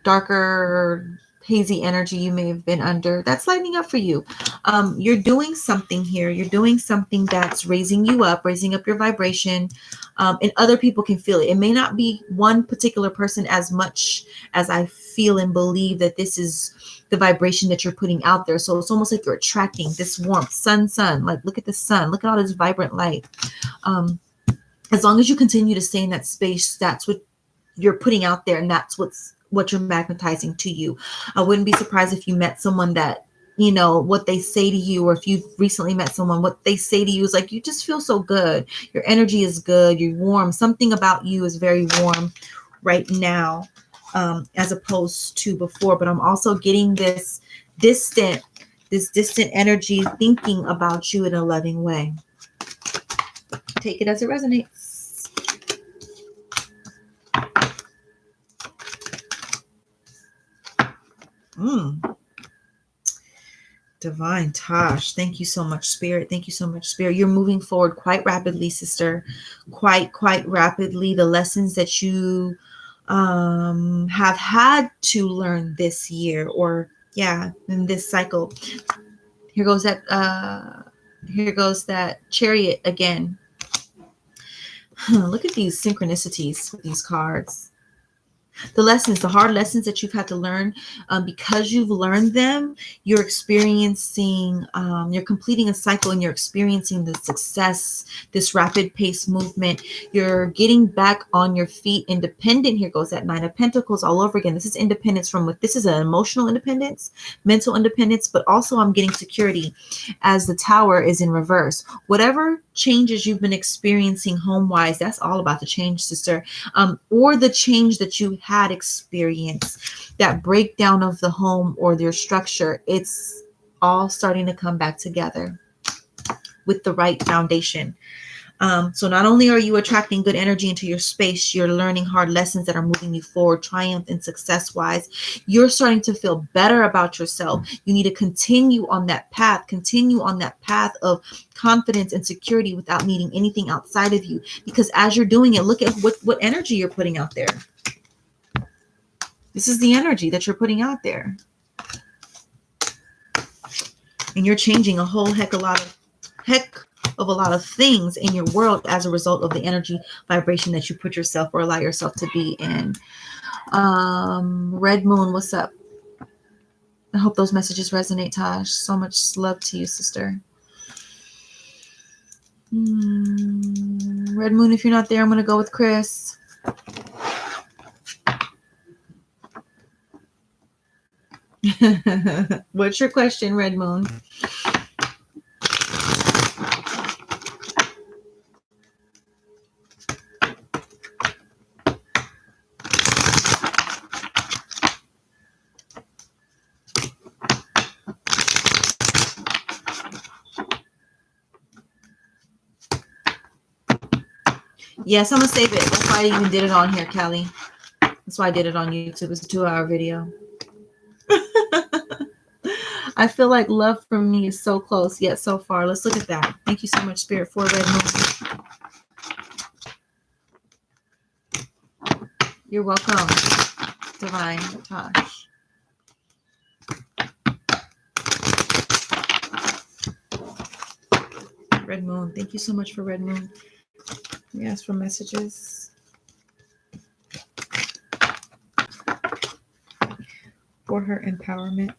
[SPEAKER 1] darker, hazy energy you may have been under, that's lighting up for you. You're doing something here. You're doing something that's raising you up, raising up your vibration, and other people can feel it. It may not be one particular person as much as I feel and believe that this is the vibration that you're putting out there. So it's almost like you're attracting this warmth, sun, like look at the sun, look at all this vibrant light. As long as you continue to stay in that space, that's what you're putting out there, and that's what you're magnetizing to you. I wouldn't be surprised if you met someone that, you know, what they say to you, or if you've recently met someone, what they say to you is like, you just feel so good. Your energy is good. You're warm. Something about you is very warm right now, as opposed to before. But I'm also getting this distant energy thinking about you in a loving way. Take it as it resonates. Divine Tosh, thank you so much, Spirit. Thank you so much, Spirit. You're moving forward quite rapidly, sister. Quite rapidly. The lessons that you have had to learn this year, or in this cycle. Here goes that Chariot again. Look at these synchronicities with these cards. The lessons, the hard lessons that you've had to learn, because you've learned them, you're experiencing, you're completing a cycle, and you're experiencing the success, this rapid pace movement. You're getting back on your feet, independent. Here goes that Nine of Pentacles all over again. This is independence this is an emotional independence, mental independence, but also I'm getting security as the Tower is in reverse. Whatever changes you've been experiencing home-wise, that's all about to change, sister. Or the change that you had experienced, that breakdown of the home or their structure, it's all starting to come back together with the right foundation. So not only are you attracting good energy into your space, you're learning hard lessons that are moving you forward, triumph and success wise. You're starting to feel better about yourself. You need to continue on that path, of confidence and security without needing anything outside of you. Because as you're doing it, look at what energy you're putting out there. This is the energy that you're putting out there. And you're changing a whole heck of a lot of things in your world as a result of the energy vibration that you put yourself or allow yourself to be in. Red Moon, what's up? I hope those messages resonate, Taj. So much love to you, sister. Red Moon, if you're not there, I'm going to go with Chris. What's your question, Red Moon? Yes, I'm going to save it. That's why I even did it on here, Callie. That's why I did it on YouTube. It's a 2-hour video. I feel like love from me is so close, yet so far. Let's look at that. Thank you so much, Spirit, for Red Moon. You're welcome, Divine Tosh. Red Moon. Thank you so much for Red Moon. We asked for messages. For her empowerment.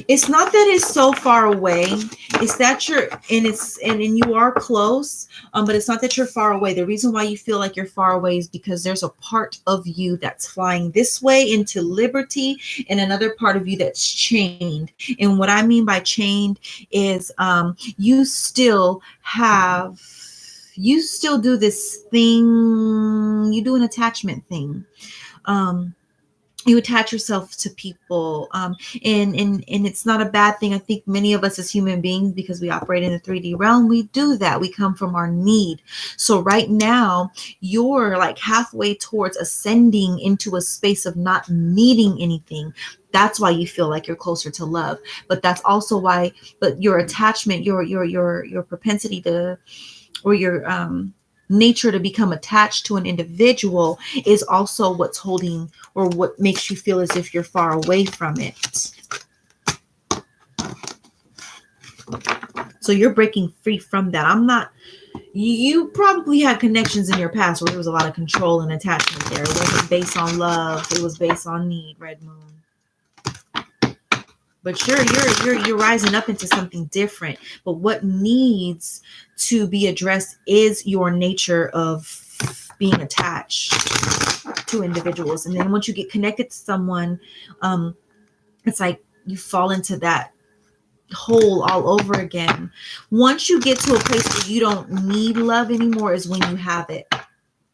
[SPEAKER 1] It's not that it's so far away. It's that you are close, but it's not that you're far away. The reason why you feel like you're far away is because there's a part of you that's flying this way into liberty and another part of you that's chained. And what I mean by chained is you still do this thing, you do an attachment thing. You attach yourself to people, and it's not a bad thing. I think many of us as human beings, because we operate in the 3D realm, we do that. We come from our need. So right now, you're like halfway towards ascending into a space of not needing anything. That's why you feel like you're closer to love. But that's also why, but your attachment, your propensity to, or your nature to become attached to an individual is also what's holding, or what makes you feel as if you're far away from it. So you're breaking free from that. You probably had connections in your past where there was a lot of control and attachment there. It wasn't based on love. It was based on need, Red Moon. But you're rising up into something different. But what needs to be addressed is your nature of being attached to individuals. And then once you get connected to someone, it's like you fall into that hole all over again. Once you get to a place where you don't need love anymore is when you have it,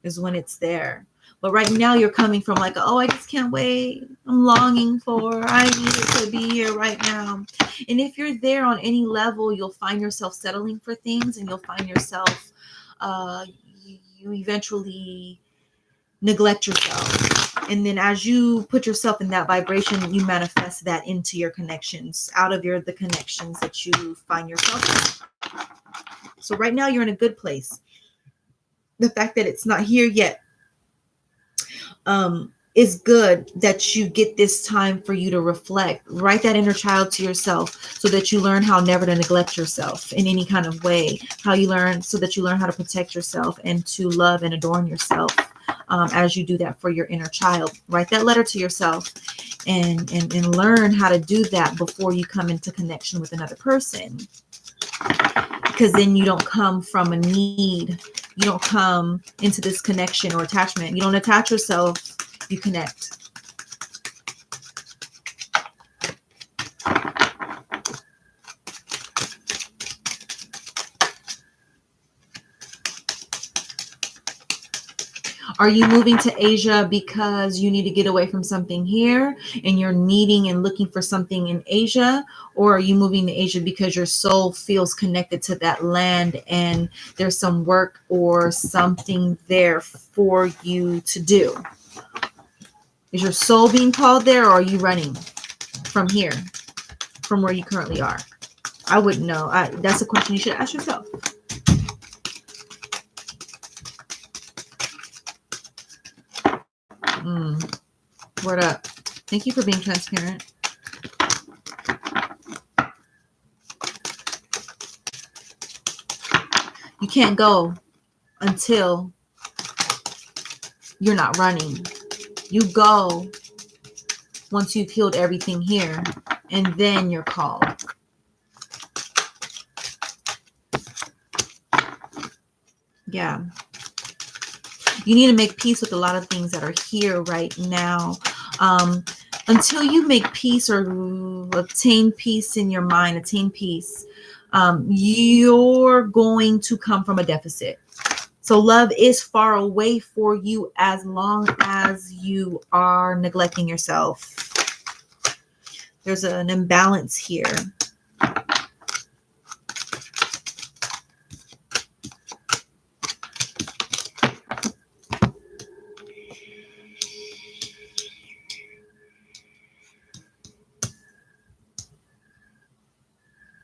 [SPEAKER 1] is when it's there. But right now you're coming from like, oh, I just can't wait. I'm longing for, I need it to be here right now. And if you're there on any level, you'll find yourself settling for things, and you'll find yourself, you eventually neglect yourself. And then as you put yourself in that vibration, you manifest that into your connections, out of the connections that you find yourself in. So right now you're in a good place. The fact that it's not here yet, is good that you get this time for you to reflect. Write that inner child to yourself so that you learn how never to neglect yourself in any kind of way. So that you learn how to protect yourself and to love and adorn yourself as you do that for your inner child. Write that letter to yourself and learn how to do that before you come into connection with another person. Because then you don't come from a need. You don't come into this connection or attachment. You don't attach yourself. You connect. Are you moving to Asia because you need to get away from something here and you're needing and looking for something in Asia? Or are you moving to Asia because your soul feels connected to that land and there's some work or something there for you to do? Is your soul being called there, or are you running from here, from where you currently are? I wouldn't know. That's a question you should ask yourself. Word up. Thank you for being transparent. You can't go until you're not running. You go once you've healed everything here, and then you're called. Yeah. You need to make peace with a lot of things that are here right now. Until you make peace or obtain peace in your mind, attain peace, you're going to come from a deficit. So love is far away for you as long as you are neglecting yourself. There's an imbalance here.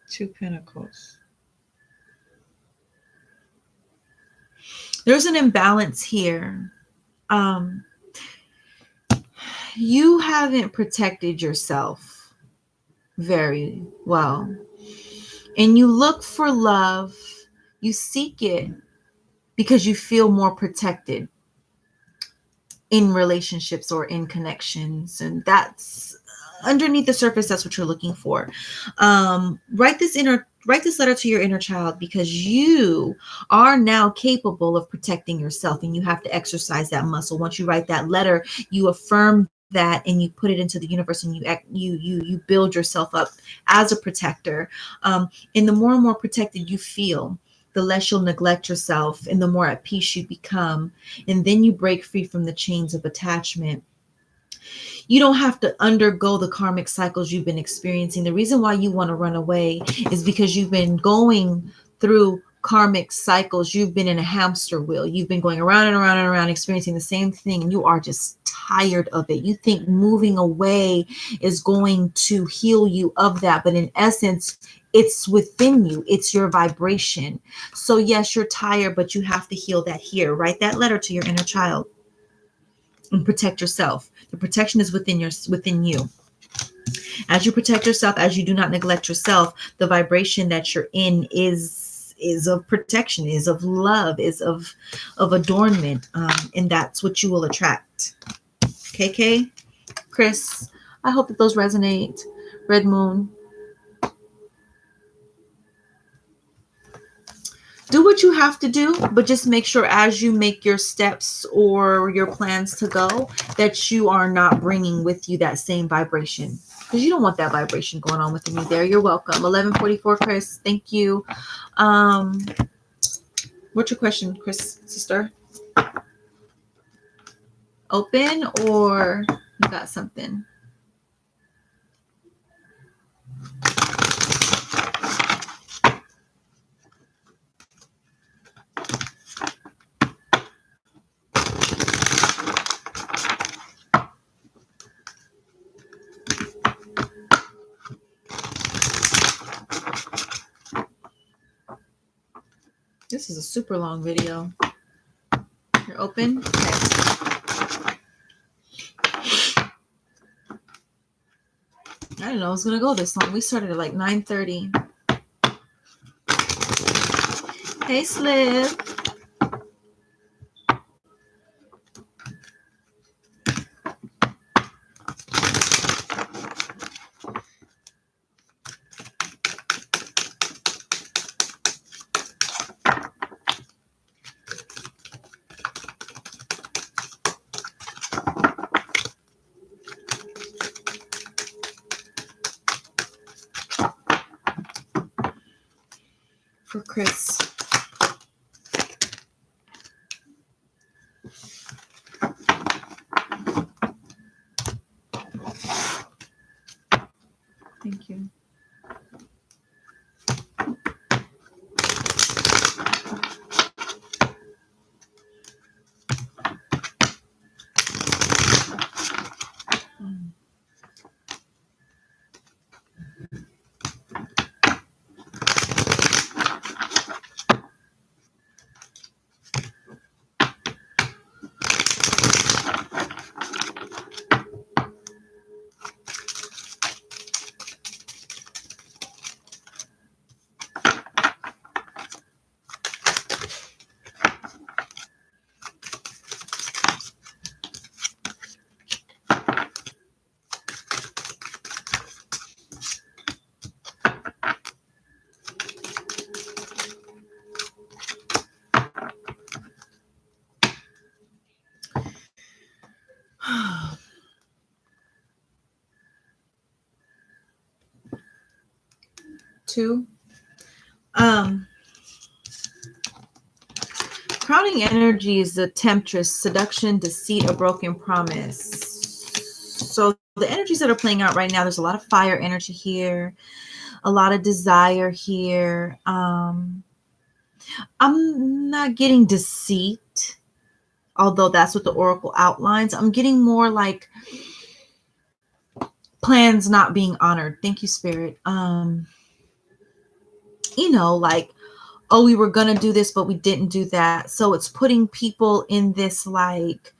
[SPEAKER 1] Two Pentacles. There's an imbalance here. You haven't protected yourself very well. And you look for love. You seek it because you feel more protected in relationships or in connections. And that's underneath the surface. That's what you're looking for. Write this letter to your inner child, because you are now capable of protecting yourself, and you have to exercise that muscle. Once you write that letter, you affirm that and you put it into the universe, and you build yourself up as a protector. And the more and more protected you feel, the less you'll neglect yourself and the more at peace you become. And then you break free from the chains of attachment. You don't have to undergo the karmic cycles you've been experiencing. The reason why you want to run away is because you've been going through karmic cycles. You've been in a hamster wheel. You've been going around and around and around, experiencing the same thing, and you are just tired of it. You think moving away is going to heal you of that, but in essence, it's within you. It's your vibration. So yes, you're tired, but you have to heal that here. Write that letter to your inner child and protect yourself. The protection is within you. As you protect yourself, as you do not neglect yourself, the vibration that you're in is of protection, is of love, is of adornment, and that's what you will attract. KK, Chris, I hope that those resonate. Red Moon, do what you have to do, but just make sure as you make your steps or your plans to go, that you are not bringing with you that same vibration, because you don't want that vibration going on within you there. You're welcome. 1144, Chris. Thank you. What's your question, Chris, sister? Open, or you got something? This is a super long video. You're open? Okay. I didn't know it was going to go this long. We started at like 9:30. Hey, Sliv. For Chris. Thank you. Mm. 2. Um, Crowning energy is the temptress, seduction, deceit, a broken promise. So the energies that are playing out right now, there's a lot of fire energy here, a lot of desire here. I'm not getting deceit, although that's what the oracle outlines. I'm getting more like plans not being honored. Thank you, Spirit. Like, oh, we were gonna do this, but we didn't do that. So it's putting people in this like,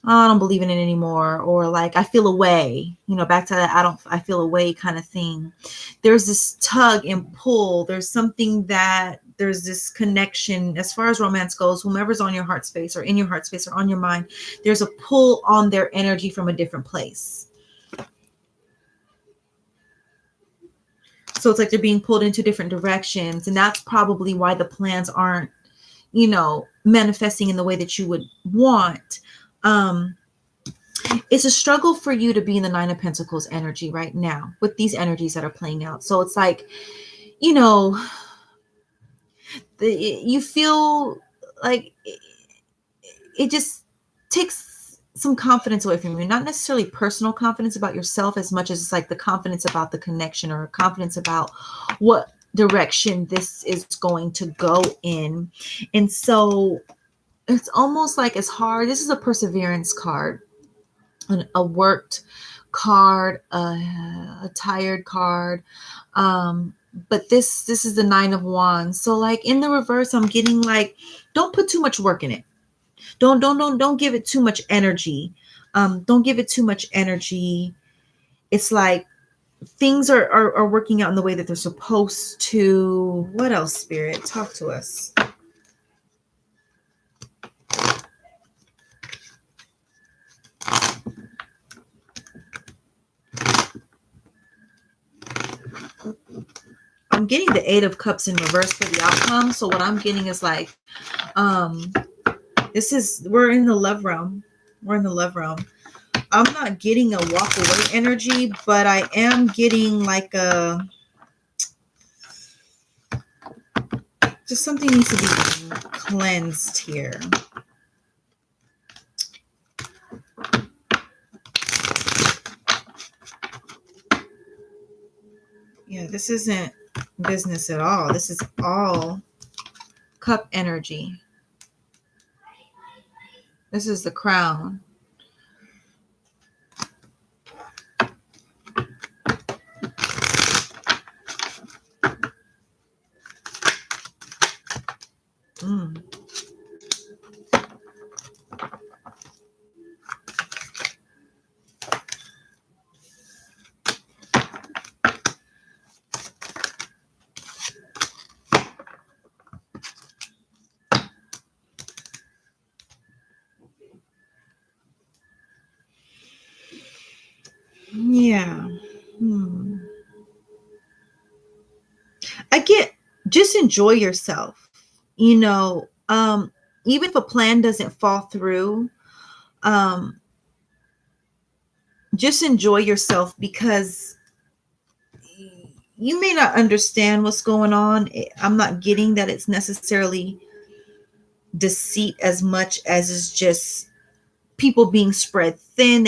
[SPEAKER 1] oh, I don't believe in it anymore, or like I feel away. Back to that I feel away kind of thing. There's this tug and pull. There's this connection as far as romance goes. Whomever's on your heart space or in your heart space or on your mind, there's a pull on their energy from a different place. So it's like they're being pulled into different directions. And that's probably why the plans aren't, manifesting in the way that you would want. It's a struggle for you to be in the Nine of Pentacles energy right now with these energies that are playing out. So it's like, you feel like it just takes some confidence away from you, not necessarily personal confidence about yourself as much as it's like the confidence about the connection or confidence about what direction this is going to go in. And so it's almost like it's hard. This is a perseverance card, a worked card, a tired card. But this is the Nine of Wands. So like in the reverse, I'm getting like, don't put too much work in it. Don't give it too much energy. Don't give it too much energy. It's like things are working out in the way that they're supposed to. What else, Spirit? Talk to us. I'm getting the Eight of Cups in reverse for the outcome. So what I'm getting is like, we're in the love realm. We're in the love realm. I'm not getting a walk away energy, but I am getting like just something needs to be cleansed here. Yeah, this isn't business at all. This is all cup energy. This is the crown. Yeah. Just enjoy yourself. Even if a plan doesn't fall through, just enjoy yourself, because you may not understand what's going on. I'm not getting that it's necessarily deceit as much as it's just people being spread thin.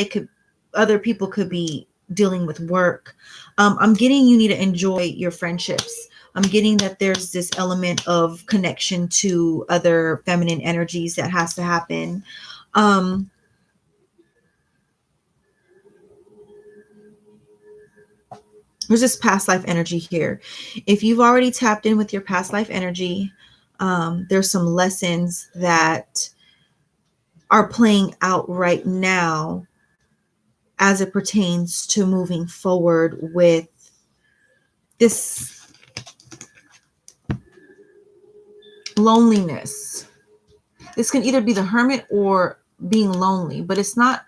[SPEAKER 1] Other people could be dealing with work. I'm getting you need to enjoy your friendships. I'm getting that there's this element of connection to other feminine energies that has to happen. Um, there's this past life energy here. If you've already tapped in with your past life energy, there's some lessons that are playing out right now as it pertains to moving forward with this loneliness. This can either be the hermit or being lonely, but it's not,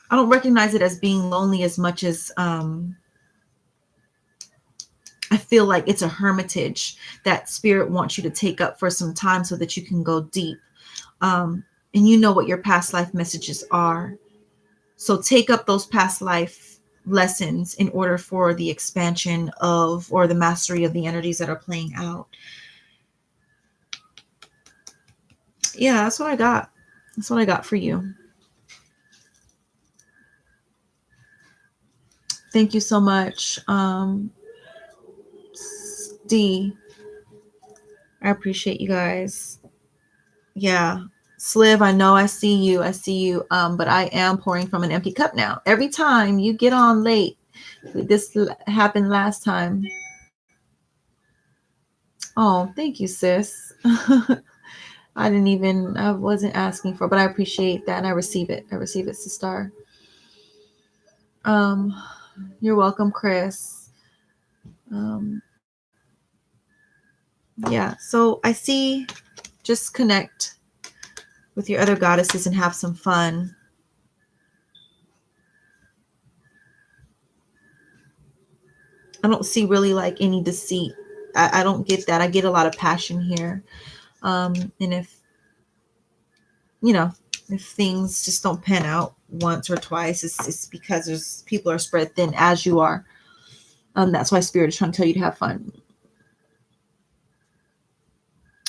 [SPEAKER 1] I don't recognize it as being lonely as much as I feel like it's a hermitage that spirit wants you to take up for some time so that you can go deep. And you know what your past life messages are. So take up those past life lessons in order for the expansion of or the mastery of the energies that are playing out. Yeah, that's what I got. That's what I got for you. Thank you so much, D. I appreciate you guys. Yeah. Sliv, I know I see you. I see you. But I am pouring from an empty cup now. Every time you get on late, this happened last time. Oh, thank you, sis. I wasn't asking for, but I appreciate that and I receive it. I receive it, sister. Um, you're welcome, Chris. Yeah, so I see, just connect with your other goddesses and have some fun. I don't see really like any deceit. I don't get that. I get a lot of passion here. And if, you know, if things just don't pan out once or twice, it's because there's people are spread thin as you are. That's why spirit is trying to tell you to have fun.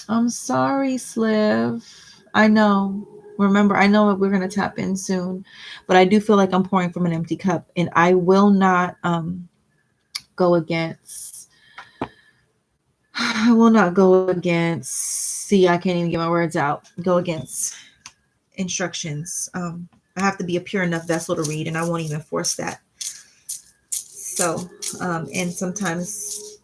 [SPEAKER 1] I'm sorry, Sliv. I know. Remember, I know we're going to tap in soon, but I do feel like I'm pouring from an empty cup, and I will not go against. I will not go against. See, I can't even get my words out. Go against instructions. I have to be a pure enough vessel to read, and I won't even force that. So, and sometimes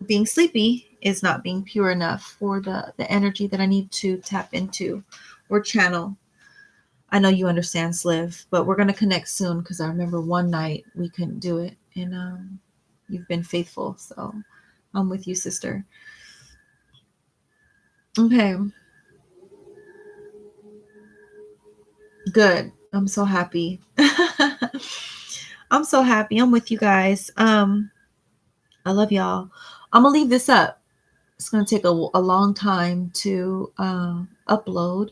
[SPEAKER 1] being sleepy is not being pure enough for the energy that I need to tap into or channel. I know you understand, Sliv, but we're going to connect soon because I remember one night we couldn't do it, and you've been faithful. So I'm with you, sister. Okay. Good. I'm so happy. I'm so happy. I'm with you guys. I love y'all. I'm gonna leave this up. It's gonna take a long time to upload.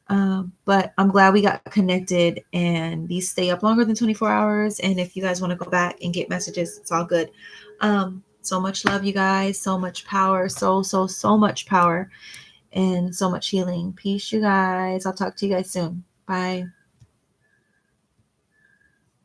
[SPEAKER 1] But I'm glad we got connected, and these stay up longer than 24 hours. And if you guys want to go back and get messages, it's all good. So much love, you guys. So much power. So much power, and so much healing. Peace, you guys. I'll talk to you guys soon. Bye.